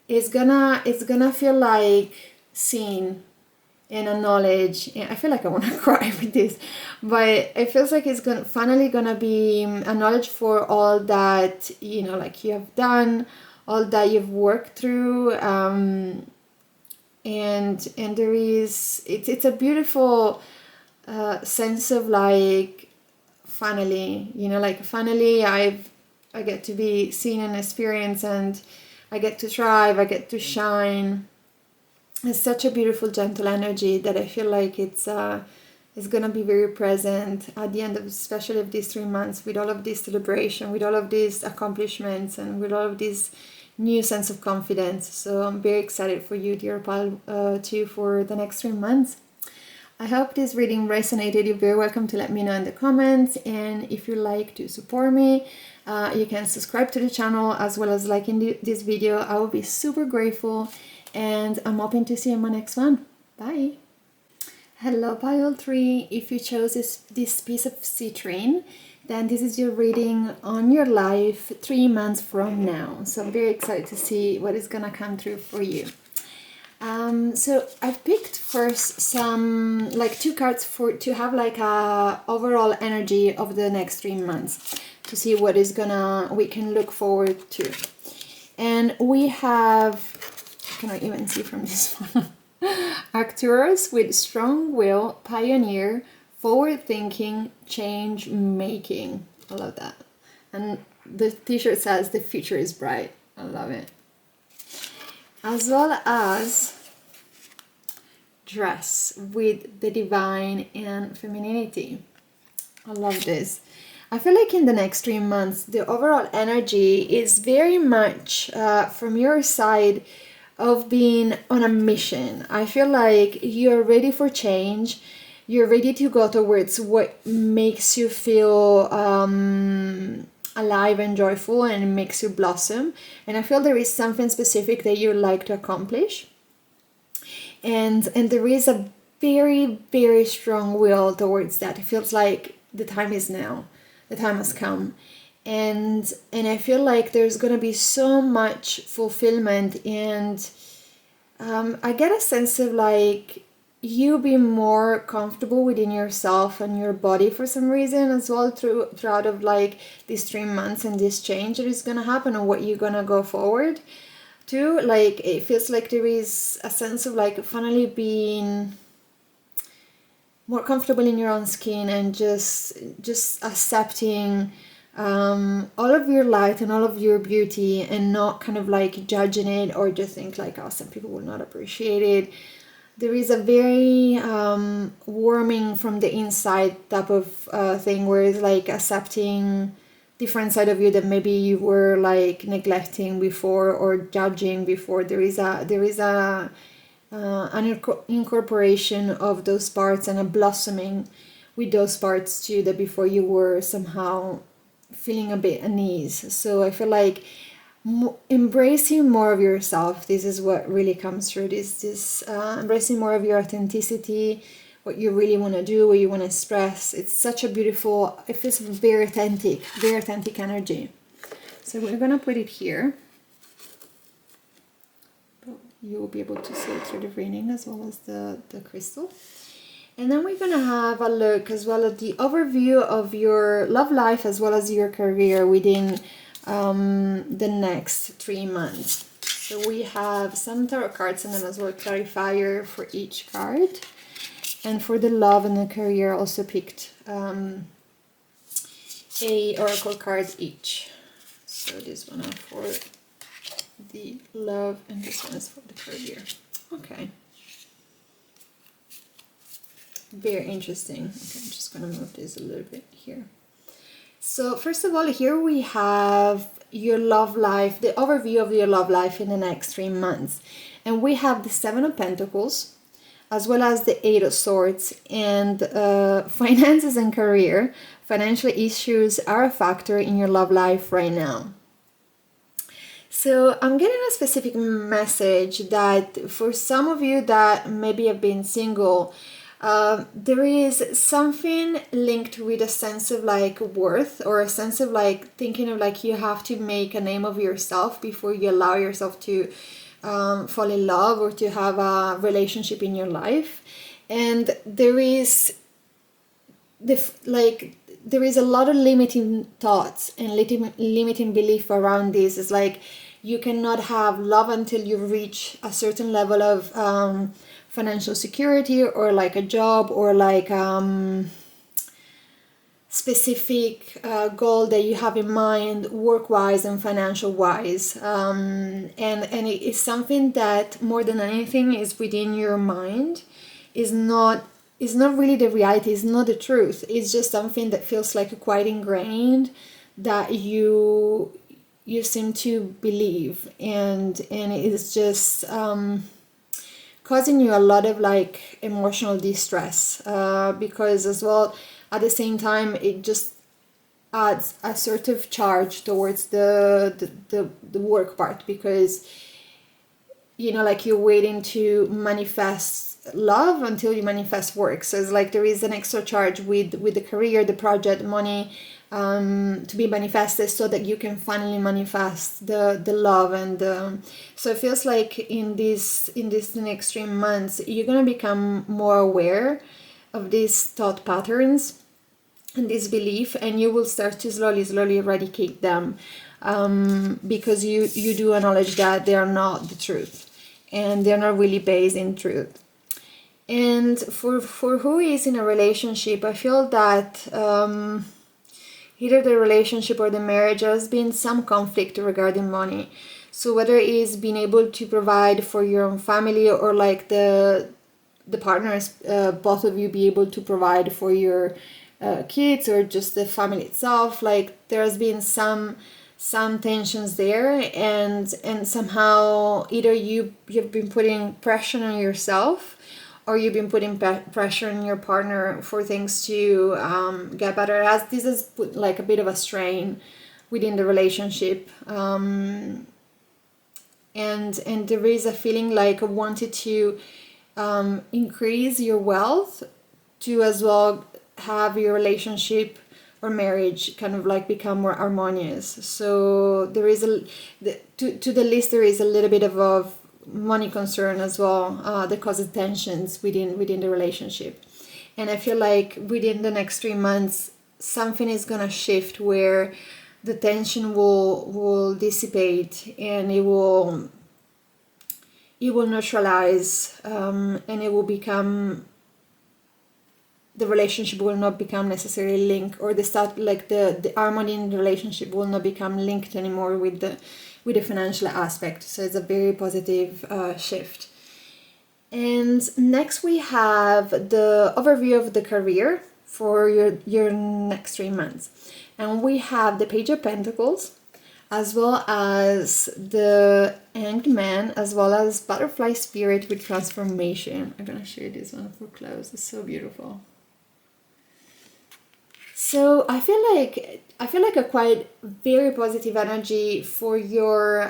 it's gonna feel like seen and acknowledged. I feel like I want to cry with this, but it feels like it's finally gonna be acknowledged for all that, you know, like you have done, all that you've worked through, and there is it's a beautiful sense of like, finally, you know, like finally I get to be seen and experienced, and I get to thrive, I get to shine. It's such a beautiful, gentle energy that I feel like it's gonna be very present at the end of, especially of these 3 months, with all of this celebration, with all of these accomplishments, and with all of this new sense of confidence. So I'm very excited for you, dear pal, too, for the next 3 months. I hope this reading resonated. You're very welcome to let me know in the comments, and if you like to support me, you can subscribe to the channel as well as liking this video. I will be super grateful, and I'm hoping to see you in my next one. Bye! Hello pile 3, if you chose this piece of citrine, then this is your reading on your life 3 months from now. So I'm very excited to see what is gonna come through for you. So I've picked first some like 2 cards for to have like a overall energy of the next 3 months to see what is we can look forward to. And we have, I cannot even see from this one, actors with strong will, pioneer, forward thinking, change making. I love that. And the t-shirt says the future is bright. I love it. As well as dress with the divine and femininity. I love this. I feel like in the next 3 months, the overall energy is very much from your side of being on a mission. I feel like you're ready for change. You're ready to go towards what makes you feel alive and joyful and makes you blossom. And I feel there is something specific that you like to accomplish. And there is a very, very strong will towards that. It feels like the time is now. The time has come. And I feel like there's going to be so much fulfillment. And I get a sense of like you being more comfortable within yourself and your body for some reason as well throughout of like these 3 months and this change that is going to happen and what you're going to go forward to. Like it feels like there is a sense of like finally being more comfortable in your own skin and just accepting all of your light and all of your beauty and not kind of like judging it or just think like, oh, some people will not appreciate it. There is a very warming from the inside type of thing where it's like accepting different side of you that maybe you were like neglecting before or judging before. There is an incorporation of those parts and a blossoming with those parts too that before you were somehow feeling a bit unease. So I feel like embracing more of yourself, this is what really comes through. This embracing more of your authenticity, what you really want to do, what you want to express. It's such a beautiful, it feels very authentic energy. So we're gonna put it here. You will be able to see it through the reading as well as the crystal. And then we're gonna have a look as well at the overview of your love life as well as your career within the next 3 months. So we have some tarot cards and then as well a clarifier for each card. And for the love and the career also picked a oracle card each. So this one is for the love and this one is for the career. Okay. Very interesting. Okay, I'm just gonna move this a little bit here. So first of all, here we have your love life, the overview of your love life in the next 3 months. And we have the 7 of Pentacles, as well as the 8 of Swords, and finances and career. Financial issues are a factor in your love life right now. So I'm getting a specific message that for some of you that maybe have been single, there is something linked with a sense of like worth or a sense of like thinking of like you have to make a name of yourself before you allow yourself to fall in love or to have a relationship in your life. And there is there is a lot of limiting thoughts and limiting belief around this. It's like you cannot have love until you reach a certain level of financial security or like a job or like specific goal that you have in mind work-wise and financial-wise, and it is something that more than anything is within your mind, is not really the reality, is not the truth. It's just something that feels like quite ingrained that you seem to believe, and it is just causing you a lot of like emotional distress, because as well at the same time it just adds a sort of charge towards the work part, because you know, like you're waiting to manifest love until you manifest work. So it's like there is an extra charge with the career, the project, money, to be manifested, so that you can finally manifest the love. And so it feels like in these next 3 months you're gonna become more aware of these thought patterns and this belief, and you will start to slowly eradicate them, because you do acknowledge that they are not the truth and they're not really based in truth. And for who is in a relationship, I feel that either the relationship or the marriage has been some conflict regarding money. So whether it is being able to provide for your own family, or like the partners, both of you be able to provide for your kids, or just the family itself, like there's been some tensions there, and somehow either you've been putting pressure on yourself, or you've been putting pressure on your partner for things to get better. As this has put like a bit of a strain within the relationship, and there is a feeling like wanted to increase your wealth to as well have your relationship or marriage kind of like become more harmonious. So there is to the list there is a little bit of money concern as well, that causes tensions within the relationship. And I feel like within the next 3 months something is gonna shift where the tension will dissipate, and it will neutralize, and it will become, the relationship will not become necessarily linked, or the harmony in the relationship will not become linked anymore with the financial aspect. So it's a very positive shift. And next we have the overview of the career for your next 3 months. And we have the Page of Pentacles, as well as the Hanged Man, as well as Butterfly Spirit with Transformation. I'm gonna show you this one for close. It's so beautiful. So I feel like a quite very positive energy for your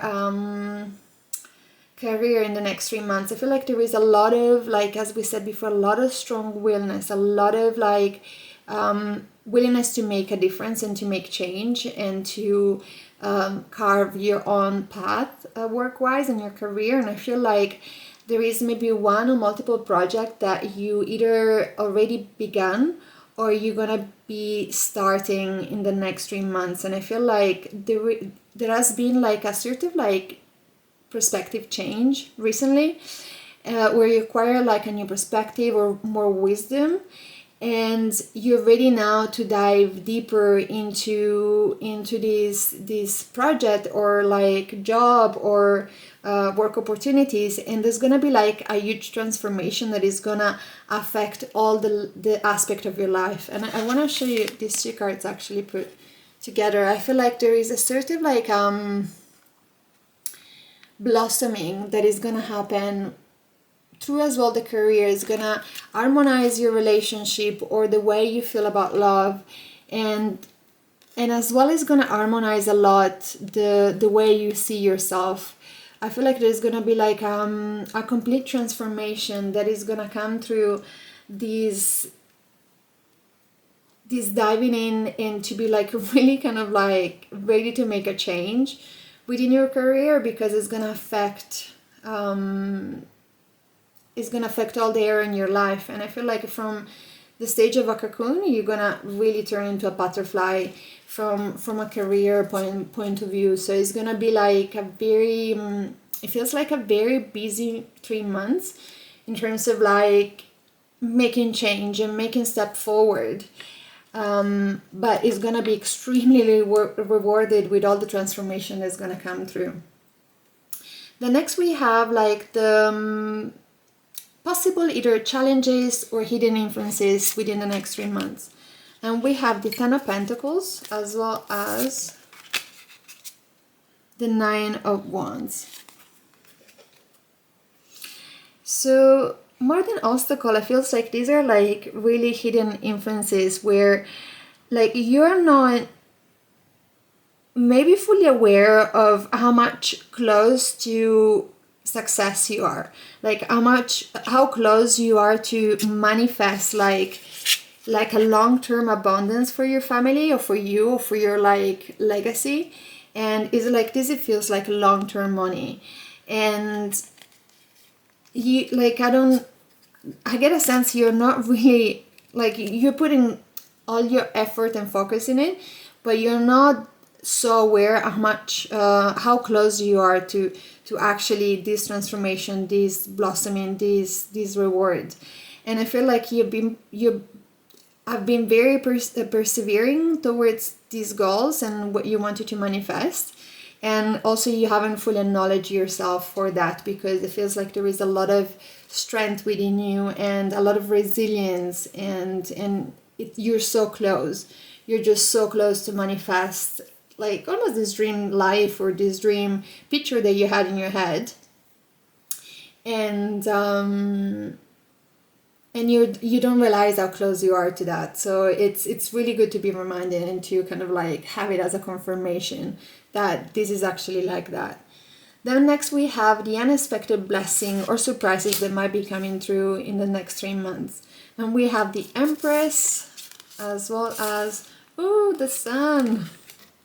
career in the next 3 months. I feel like there is a lot of, like as we said before, a lot of strong willingness, a lot of like willingness to make a difference and to make change, and to carve your own path work-wise in your career. And I feel like there is maybe one or multiple projects that you either already began, or you're gonna be starting in the next 3 months. And I feel like there has been like a sort of like perspective change recently, where you acquire like a new perspective or more wisdom, and you're ready now to dive deeper into this project or like job or work opportunities. And there's gonna be like a huge transformation that is gonna affect all the aspect of your life. And I want to show you these 2 cards actually put together. I feel like there is a sort of like blossoming that is gonna happen through as well the career. Is gonna harmonize your relationship or the way you feel about love, and as well is gonna harmonize a lot the way you see yourself. I feel like there's gonna be like a complete transformation that is gonna come through this diving in, and to be like really kind of like ready to make a change within your career, because it's gonna affect all the area in your life. And I feel like from the stage of a cocoon, you're gonna really turn into a butterfly from a career point of view. So it's gonna be like a very it feels like a very busy 3 months in terms of like making change and making step forward, but it's gonna be extremely rewarded with all the transformation that's gonna come through. The next we have like the possible either challenges or hidden influences within the next 3 months. And we have the 10 of Pentacles, as well as the 9 of Wands. So more than obstacle, I feel like these are like really hidden influences where like you're not maybe fully aware of how much close to success you are, like how close you are to manifest like like a long-term abundance for your family or for you or for your like legacy. And it's like this, it feels like long-term money. And you like, I get a sense you're not really like, you're putting all your effort and focus in it, but you're not so aware how much how close you are to actually this transformation, this blossoming, this reward. And I feel like I've been very persevering towards these goals and what you wanted to manifest. And also you haven't fully acknowledged yourself for that, because it feels like there is a lot of strength within you and a lot of resilience, and you're so close. You're just so close to manifest like almost this dream life or this dream picture that you had in your head. And you don't realize how close you are to that. So it's really good to be reminded and to kind of like have it as a confirmation that this is actually like that. Then next we have the unexpected blessing or surprises that might be coming through in the next 3 months. And we have the Empress, as well as, oh, the Sun.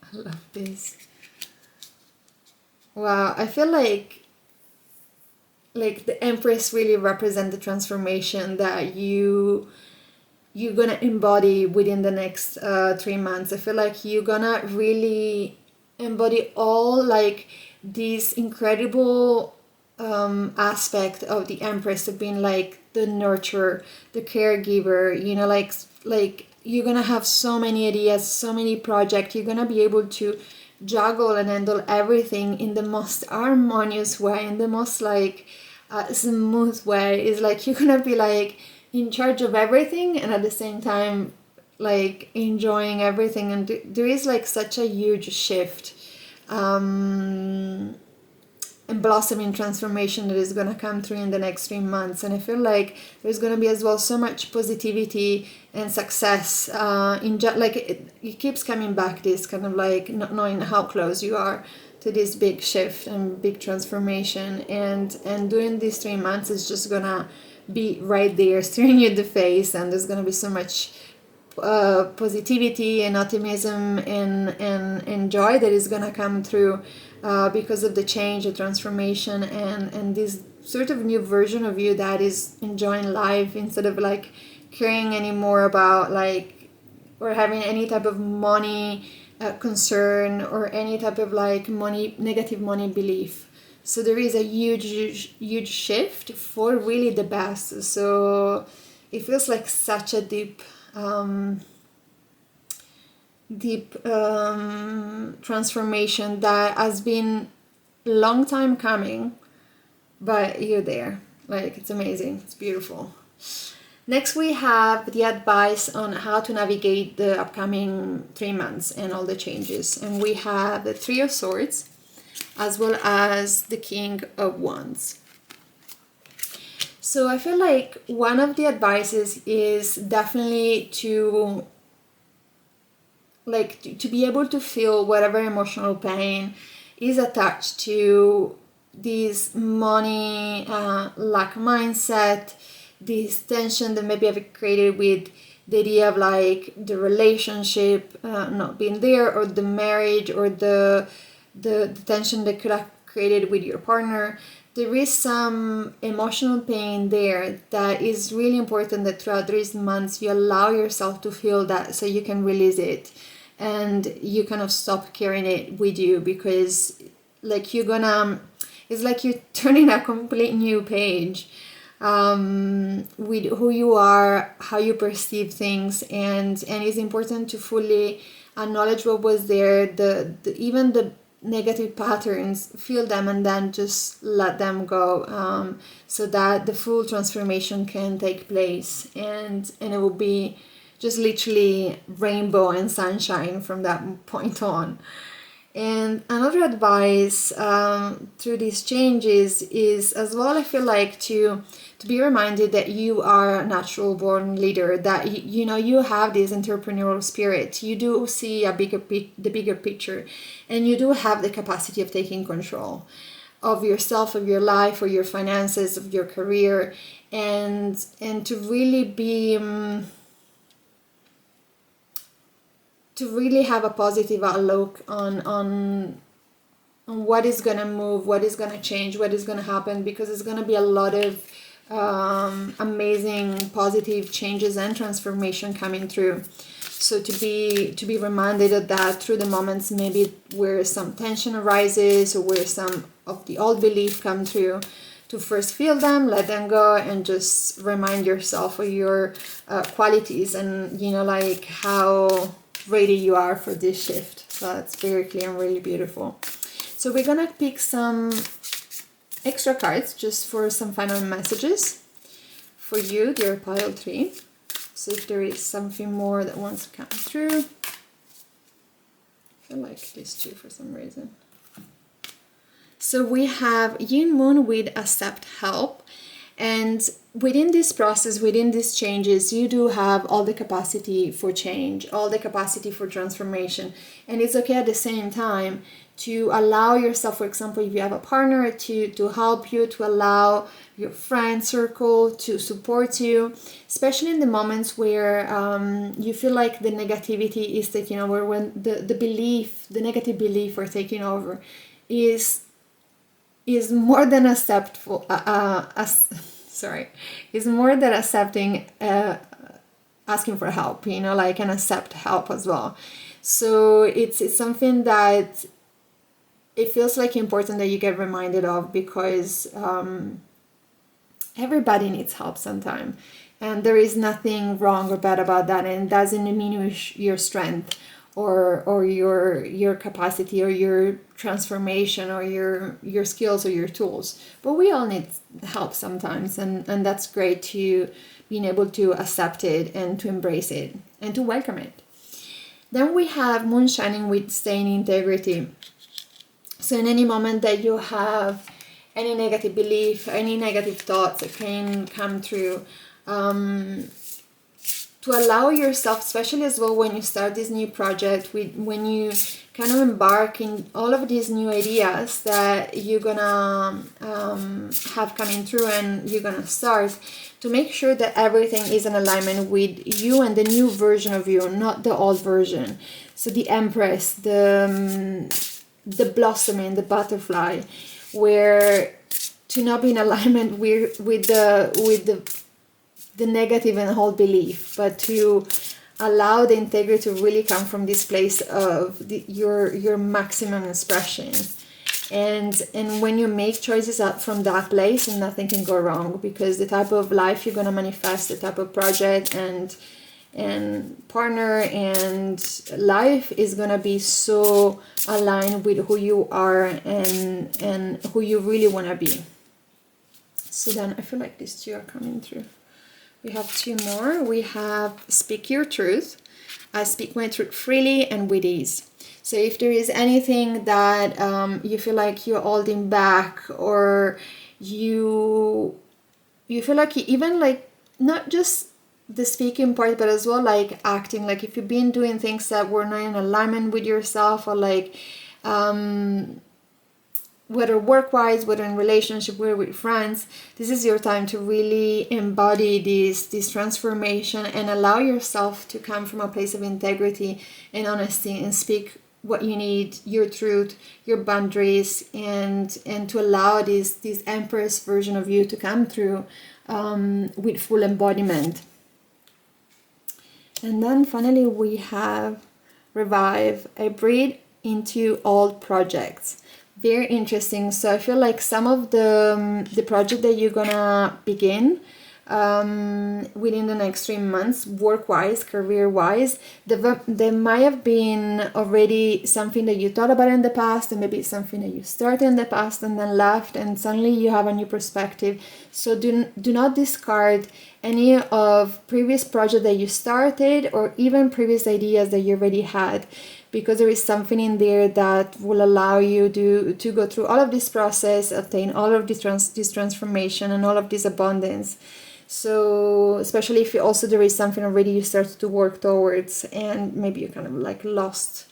I love this. Wow, I feel like the Empress really represent the transformation that you're gonna embody within the next 3 months. I feel like you're gonna really embody all like this incredible aspect of the Empress, of being like the nurturer, the caregiver, you know, like you're gonna have so many ideas, so many projects. You're gonna be able to juggle and handle everything in the most harmonious way, in the most like smooth way. Is like you're gonna be like in charge of everything, and at the same time like enjoying everything. And there is like such a huge shift and blossoming transformation that is going to come through in the next 3 months. And I feel like there's going to be as well so much positivity and success it keeps coming back, this kind of like not knowing how close you are to this big shift and big transformation. And during these 3 months is just gonna be right there staring you in the face, and there's gonna be so much positivity and optimism and joy that is gonna come through because of the change, the transformation, and this sort of new version of you that is enjoying life instead of like caring anymore about like or having any type of money concern or any type of like negative money belief. So there is a huge shift for really the best. So it feels like such a deep transformation that has been a long time coming, but you're there. Like, it's amazing, it's beautiful. Next we have the advice on how to navigate the upcoming 3 months and all the changes. And we have the Three of Swords as well as the King of Wands. So I feel like one of the advices is definitely to be able to feel whatever emotional pain is attached to this money lack mindset, this tension that maybe I've created with the idea of like the relationship not being there, or the marriage, or the tension that could have created with your partner. There is some emotional pain there that is really important that throughout these months you allow yourself to feel that, so you can release it and you kind of stop carrying it with you, because like it's like you're turning a complete new page with who you are, how you perceive things, and it's important to fully acknowledge what was there, even the negative patterns, feel them, and then just let them go, so that the full transformation can take place, and it will be just literally rainbow and sunshine from that point on. And another advice through these changes is as well, I feel like to be reminded that you are a natural born leader, that you have this entrepreneurial spirit. You do see the bigger picture, and you do have the capacity of taking control of yourself, of your life, or your finances, of your career, and to really be really have a positive outlook on what is gonna move, what is gonna change, what is gonna happen, because it's gonna be a lot of amazing positive changes and transformation coming through. So to be reminded of that through the moments maybe where some tension arises or where some of the old belief come through, to first feel them, let them go, and just remind yourself of your qualities and, you know, like how ready you are for this shift. So that's very clear and really beautiful. So we're gonna pick some extra cards just for some final messages for you, dear pile 3. So if there is something more that wants to come through. I like these two for some reason. So we have Yin Moon with accept help, and within this process, within these changes, you do have all the capacity for change, all the capacity for transformation, and it's okay at the same time to allow yourself, for example, if you have a partner, to help you, to allow your friend circle to support you, especially in the moments where you feel like the negativity is taking over, when the negative belief are taking over, is more than acceptable, is more than accepting, asking for help, you know, like, and accept help as well. So it's something that it feels like important that you get reminded of, because everybody needs help sometime, and there is nothing wrong or bad about that, and it doesn't diminish your strength or your capacity or your transformation or your skills or your tools. But we all need help sometimes, and that's great to being able to accept it and to embrace it and to welcome it. Then we have Moon shining with staying integrity. So in any moment that you have any negative belief, any negative thoughts that can come through, to allow yourself, especially as well when you start this new project, when you kind of embark in all of these new ideas that you're gonna have coming through and you're gonna start, to make sure that everything is in alignment with you and the new version of you, not the old version. So the Empress, the blossoming, the butterfly, where to not be in alignment with the negative and whole belief, but to allow the integrity to really come from this place of your maximum expression. And when you make choices out from that place, and nothing can go wrong, because the type of life you're going to manifest, the type of project and partner and life is going to be so aligned with who you are and who you really want to be. So then I feel like these two are coming through. We have two more. We have speak your truth. I speak my truth freely and with ease. So if there is anything that you feel like you're holding back, or you feel like you even like, not just the speaking part, but as well like acting, like if you've been doing things that were not in alignment with yourself, or like whether work-wise, whether in relationship, whether with friends, this is your time to really embody this transformation and allow yourself to come from a place of integrity and honesty and speak what you need, your truth, your boundaries, and to allow this Empress version of you to come through with full embodiment. And then finally we have revive. I breathe into old projects. Very interesting. So I feel like some of the project that you're gonna begin within the next 3 months, work-wise, career-wise, there might have been already something that you thought about in the past, and maybe something that you started in the past and then left, and suddenly you have a new perspective. So do not discard any of previous projects that you started, or even previous ideas that you already had, because there is something in there that will allow you to go through all of this process, attain all of this transformation and all of this abundance. So especially if also there is something already you started to work towards, and maybe you kind of like lost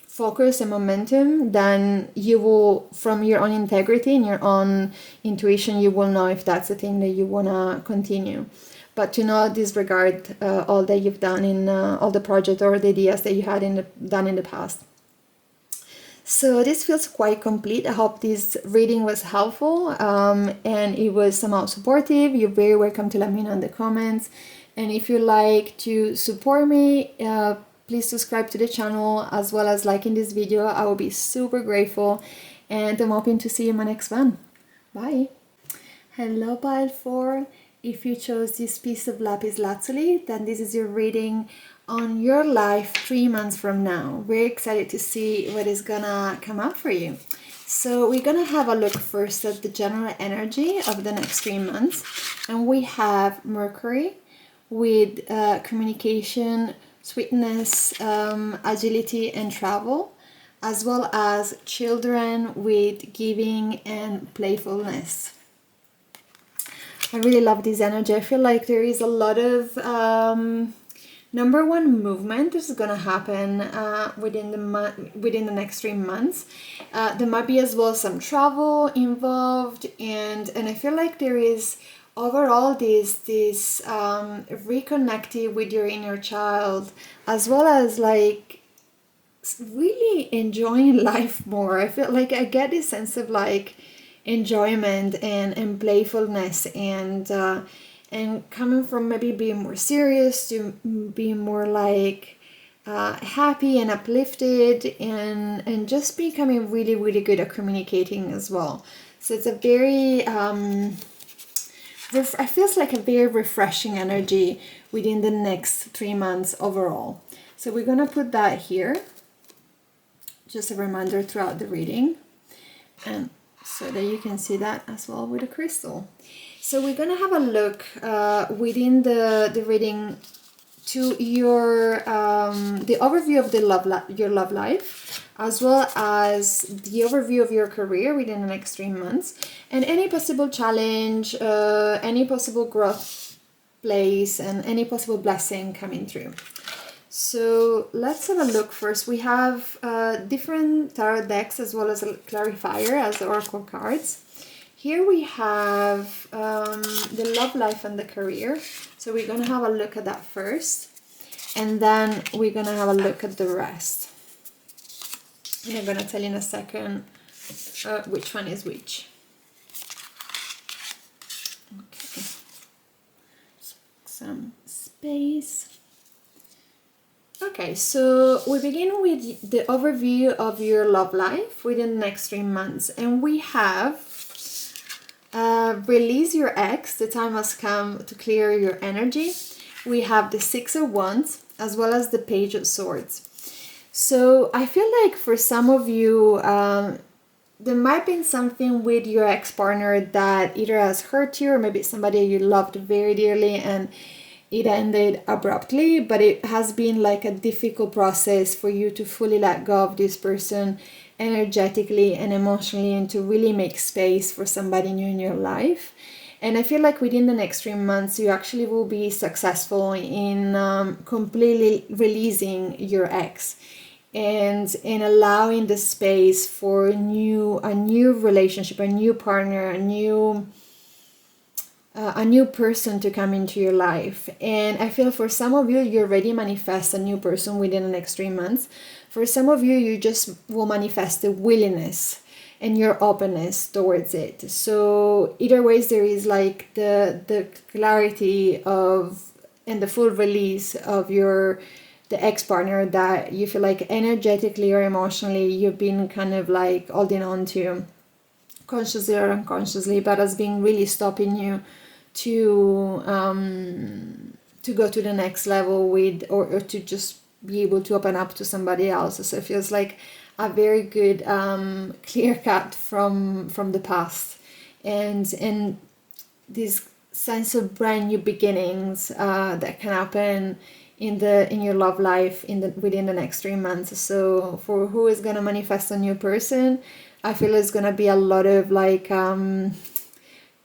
focus and momentum, then you will, from your own integrity and your own intuition, you will know if that's the thing that you want to continue. but to not disregard all that you've done in all the project or the ideas that you had done in the past. So this feels quite complete. I hope this reading was helpful and it was somehow supportive. You're very welcome to let me know in the comments. And if you like to support me, please subscribe to the channel as well as liking this video. I will be super grateful, and I'm hoping to see you in my next one. Bye! Hello pile 4. If you chose this piece of Lapis Lazuli, then this is your reading on your life 3 months from now. Very excited to see what is gonna come up for you. So we're gonna have a look first at the general energy of the next 3 months. And we have Mercury with communication, sweetness, agility and travel, as well as children with giving and playfulness. I really love this energy. I feel like there is a lot of number one movement is gonna happen within the next 3 months. There might be as well some travel involved, and I feel like there is overall this reconnecting with your inner child, as well as like really enjoying life more. I feel like I get this sense of like enjoyment and playfulness, and coming from maybe being more serious to being more like happy and uplifted, and just becoming really, really good at communicating as well. So it's a very it feels like a very refreshing energy within the next 3 months overall. So we're gonna put that here, just a reminder throughout the reading, and so that you can see that as well with a crystal. So we're gonna have a look within the reading to your the overview of your love life, as well as the overview of your career within the next 3 months, and any possible challenge, any possible growth place, and any possible blessing coming through. So let's have a look first. We have different tarot decks as well as a clarifier as the oracle cards. Here we have the love life and the career. So we're going to have a look at that first, and then we're going to have a look at the rest. And I'm going to tell you in a second which one is which. Okay. Some space. Okay, so we begin with the overview of your love life within the next 3 months, and we have release your ex. The time has come to clear your energy. We have the 6 of Wands as well as the Page of Swords. So I feel like for some of you, there might be something with your ex-partner that either has hurt you, or maybe somebody you loved very dearly and it ended abruptly, but it has been like a difficult process for you to fully let go of this person energetically and emotionally, and to really make space for somebody new in your life. And I feel like within the next 3 months, you actually will be successful in completely releasing your ex, and in allowing the space for a new relationship, a new partner, a new person to come into your life. And I feel for some of you, you already manifest a new person within the next 3 months. For some of you, you just will manifest the willingness and your openness towards it. So either ways, there is like the clarity of and the full release of the ex-partner that you feel like energetically or emotionally you've been kind of like holding on to, consciously or unconsciously, but has been really stopping you to go to the next level with, or to just be able to open up to somebody else. So it feels like a very good clear cut from the past, and this sense of brand new beginnings that can happen in your love life within the next 3 months. So for who is gonna manifest a new person, I feel it's gonna be a lot of like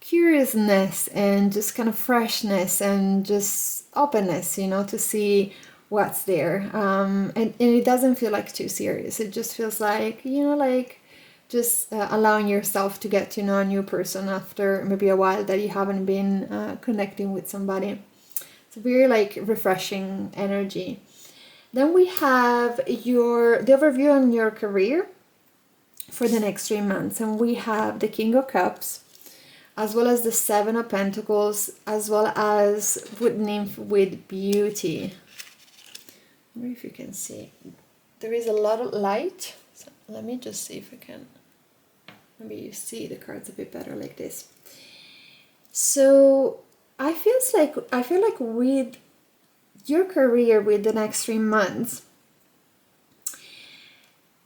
curiousness and just kind of freshness and just openness, to see what's there. And it doesn't feel like too serious. It just feels like, like just allowing yourself to get to know a new person after maybe a while that you haven't been connecting with somebody. very like refreshing energy. Then we have the overview on your career for the next 3 months, and we have the King of Cups, as well as the Seven of Pentacles, as well as Wood Nymph with Beauty. I wonder if you can see. There is a lot of light, so let me just see if I can. Maybe you see the cards a bit better like this. So I feel like with your career, with the next 3 months,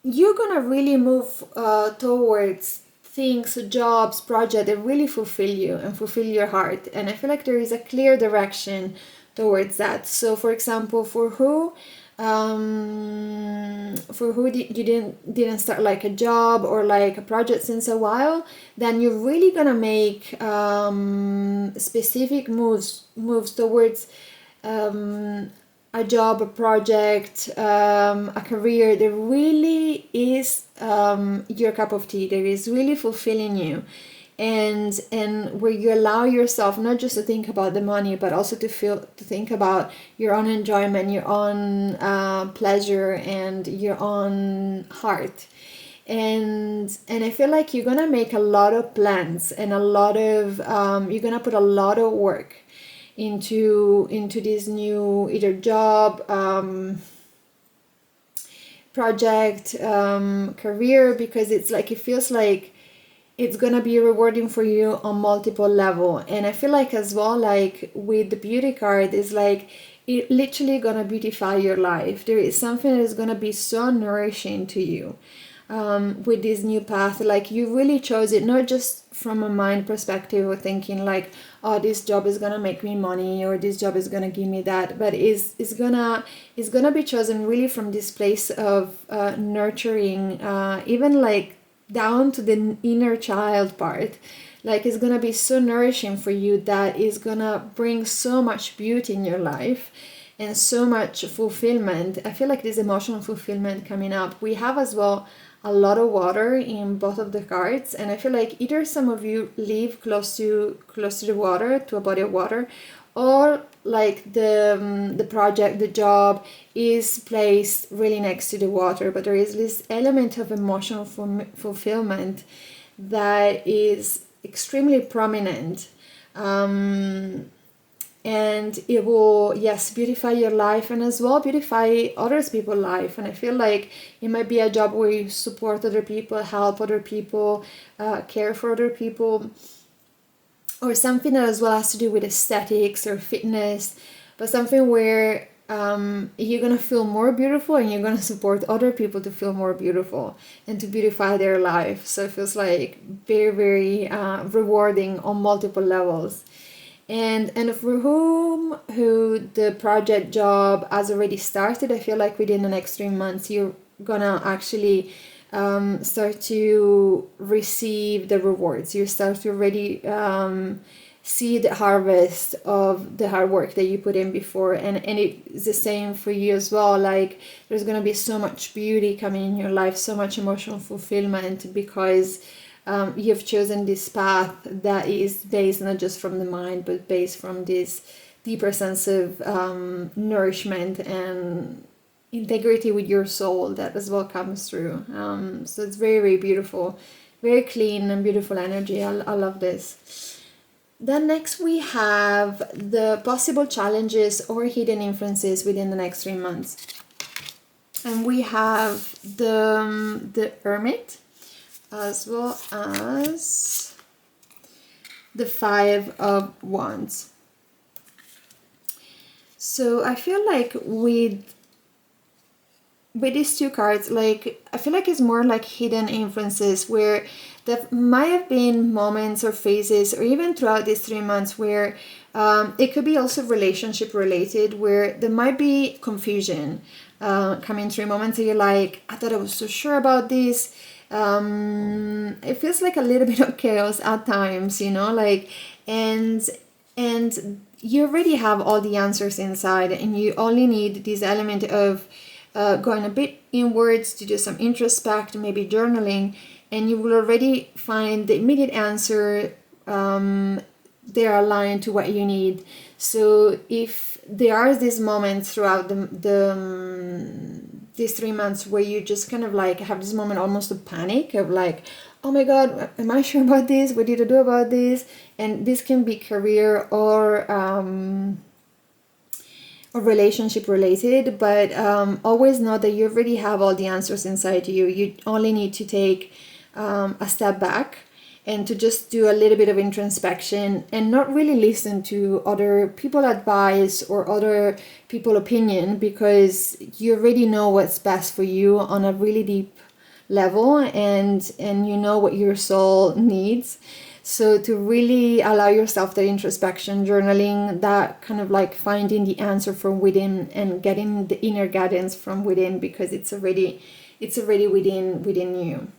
you're gonna really move towards things, jobs, projects that really fulfill you and fulfill your heart. And I feel like there is a clear direction towards that. So for example, for who you didn't start like a job or like a project since a while, then you're really gonna make specific moves towards a job, a project, a career that really is your cup of tea, that is really fulfilling you, and where you allow yourself not just to think about the money, but also to think about your own enjoyment, your own pleasure, and your own heart. And I feel like you're gonna make a lot of plans, and a lot of you're gonna put a lot of work into this new either job, project, career, because it's like, it feels like it's gonna be rewarding for you on multiple level. And I feel like as well, like with the Beauty card, is like it literally gonna beautify your life. There is something that is gonna be so nourishing to you with this new path. Like you really chose it not just from a mind perspective or thinking like, oh, this job is gonna make me money, or this job is gonna give me that, but it's gonna be chosen really from this place of nurturing, even like down to the inner child part. Like it's gonna be so nourishing for you, that is gonna bring so much beauty in your life and so much fulfillment. I feel like this emotional fulfillment coming up. We have as well a lot of water in both of the cards, and I feel like either some of you live close to the water, to a body of water, or like the project, the job is placed really next to the water, but there is this element of emotional fulfillment that is extremely prominent. And it will, yes, beautify your life, and as well beautify others people's life. And I feel like it might be a job where you support other people, help other people, care for other people, or something that as well has to do with aesthetics or fitness, but something where you're gonna feel more beautiful, and you're gonna support other people to feel more beautiful and to beautify their life. So it feels like very, very rewarding on multiple levels. And for who the project job has already started, I feel like within the next 3 months you're gonna actually start to receive the rewards. You start to already see the harvest of the hard work that you put in before, and it's the same for you as well. Like there's gonna be so much beauty coming in your life, so much emotional fulfillment, because you've chosen this path that is based not just from the mind, but based from this deeper sense of nourishment and integrity with your soul that as well comes through. So it's very, very beautiful, very clean and beautiful energy. I love this. Then next we have the possible challenges or hidden influences within the next 3 months. And we have the Hermit, as well as the Five of Wands. So I feel like with these two cards, like I feel like it's more like hidden influences, where there might have been moments or phases, or even throughout these 3 months, where it could be also relationship related, where there might be confusion coming through, moments that you're like, I thought I was so sure about this. It feels like a little bit of chaos at times, you know, like, and you already have all the answers inside, and you only need this element of going a bit inwards to do some introspect, maybe journaling, and you will already find the immediate answer they're aligned to what you need. So if there are these moments throughout these 3 months where you just kind of like have this moment almost of panic of like, oh my god, am I sure about this, what did I do about this? And this can be career or relationship related, but always know that you already have all the answers inside you. You only need to take a step back and to just do a little bit of introspection and not really listen to other people advice or other people opinion, because you already know what's best for you on a really deep level, and you know what your soul needs. So to really allow yourself that introspection, journaling, that kind of like finding the answer from within and getting the inner guidance from within, because it's already within you.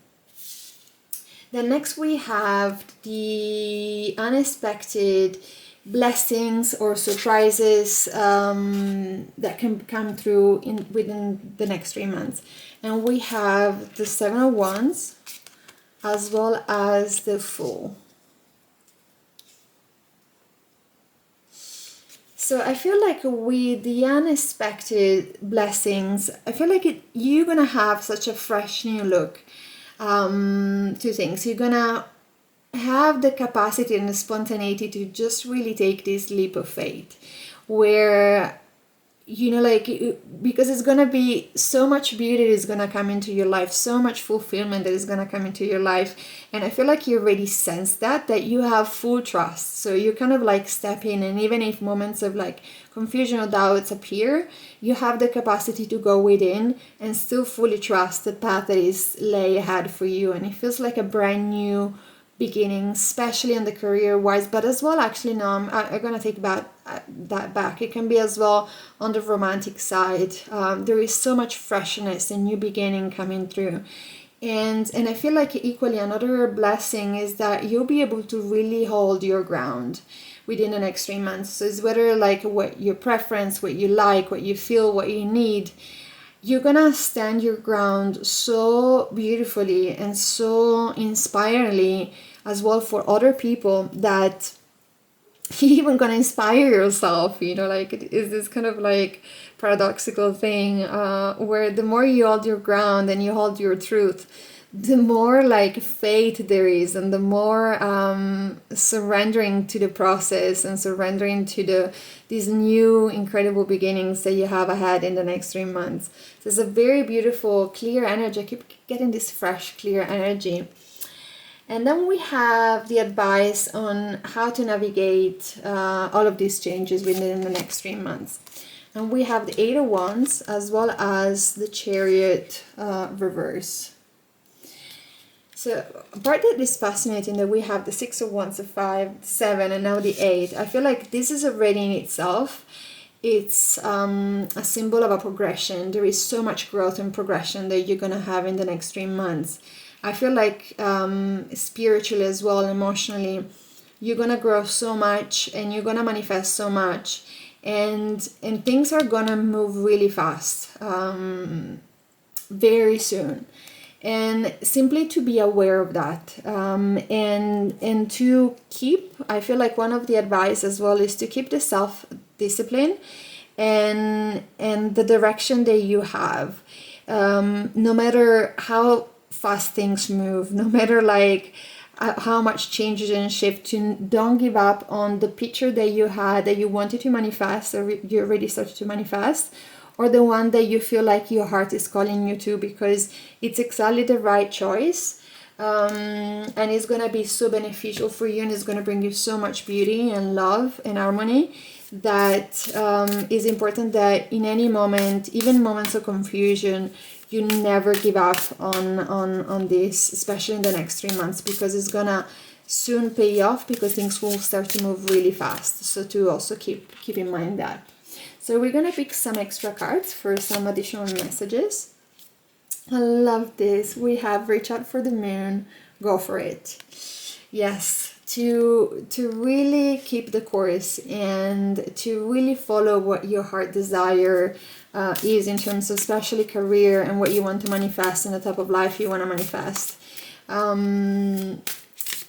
Then next we have the unexpected blessings or surprises that can come through within the next 3 months. And we have the Seven of Wands as well as the Fool. So I feel like with the unexpected blessings, I feel like you're gonna have such a fresh new look to things. You're gonna have the capacity and the spontaneity to just really take this leap of faith, where you know, like, because it's gonna be so much beauty is gonna come into your life, so much fulfillment that is gonna come into your life, and I feel like you already sense that you have full trust. So you kind of like step in, and even if moments of like confusion or doubts appear, you have the capacity to go within and still fully trust the path that is lay ahead for you, and it feels like a brand new beginning, especially in the career wise, but as well, actually no, I'm gonna take that back. It can be as well on the romantic side. There is so much freshness and new beginning coming through, and I feel like equally another blessing is that you'll be able to really hold your ground within the next 3 months. So it's whether like what your preference, what you like, what you feel, what you need, you're gonna stand your ground so beautifully and so inspiringly as well for other people that you're even gonna inspire yourself. You know, like it is this kind of like paradoxical thing where the more you hold your ground and you hold your truth, the more like faith there is, and the more surrendering to the process and surrendering to these new incredible beginnings that you have ahead in the next 3 months. So it's a very beautiful, clear energy. I keep getting this fresh, clear energy. And then we have the advice on how to navigate all of these changes within the next 3 months. And we have the Eight of Wands as well as the Chariot reverse. So part that is fascinating that we have the Six of Wands, the 5, 7, and now the 8. I feel like this is already in itself. It's a symbol of a progression. There is so much growth and progression that you're going to have in the next 3 months. I feel like spiritually as well, emotionally, you're going to grow so much and you're going to manifest so much. And things are going to move really fast, very soon. And simply to be aware of that, and to keep, I feel like one of the advice as well is to keep the self-discipline and the direction that you have, no matter how fast things move, no matter like how much changes and shift, to don't give up on the picture that you had that you wanted to manifest, or you already started to manifest, or the one that you feel like your heart is calling you to, because it's exactly the right choice, and it's going to be so beneficial for you, and it's going to bring you so much beauty and love and harmony, that is important that in any moment, even moments of confusion, you never give up on this, especially in the next 3 months, because it's going to soon pay off, because things will start to move really fast. So to also keep in mind that. So we're going to pick some extra cards for some additional messages. I love this. We have reach out for the moon, go for it. Yes, to really keep the course and to really follow what your heart desire is in terms of especially career and what you want to manifest in the type of life you want to manifest.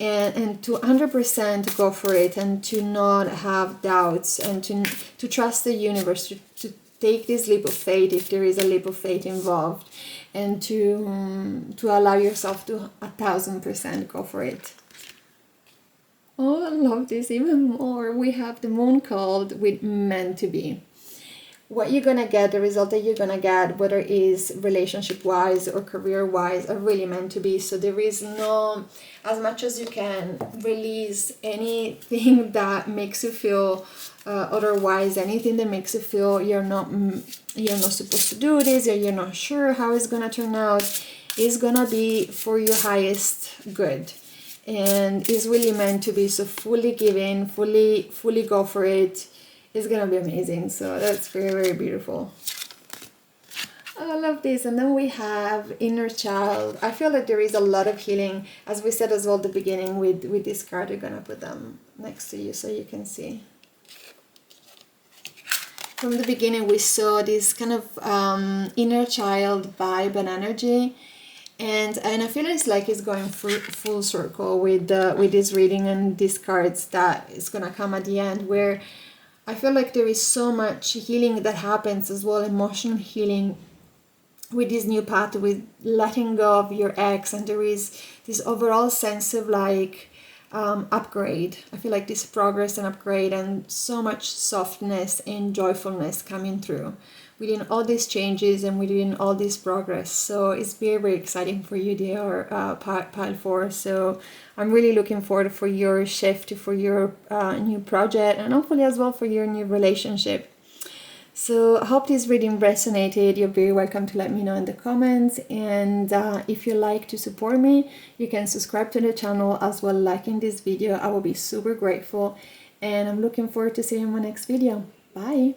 and to 100% go for it, and to not have doubts, and to trust the universe, to take this leap of faith if there is a leap of faith involved, and to allow yourself to 1,000% go for it. Oh, I love this even more. We have the moon card with meant to be. What you're gonna get, the result that you're gonna get, whether it is relationship wise or career wise, are really meant to be. So there is no, as much as you can, release anything that makes you feel otherwise, anything that makes you feel you're not supposed to do this, or you're not sure how it's gonna turn out, is gonna be for your highest good, and is really meant to be. So fully give in, fully go for it. It's gonna be amazing. So that's very, very beautiful. I love this. And then we have inner child. I feel like there is a lot of healing, as we said as well at the beginning with this card. We're gonna put them next to you so you can see. From the beginning we saw this kind of inner child vibe and energy, and I feel it's like it's going full circle with this reading and these cards that is gonna come at the end, where I feel like there is so much healing that happens as well, emotional healing with this new path, with letting go of your ex, and there is this overall sense of like upgrade. I feel like this progress and upgrade, and so much softness and joyfulness coming through within all these changes and within all this progress. So it's very, very exciting for you there, pile 4. So I'm really looking forward for your shift, for your new project, and hopefully as well for your new relationship. So I hope this reading resonated. You're very welcome to let me know in the comments, and if you like to support me, you can subscribe to the channel as well, liking this video. I will be super grateful, and I'm looking forward to seeing you in my next video. Bye.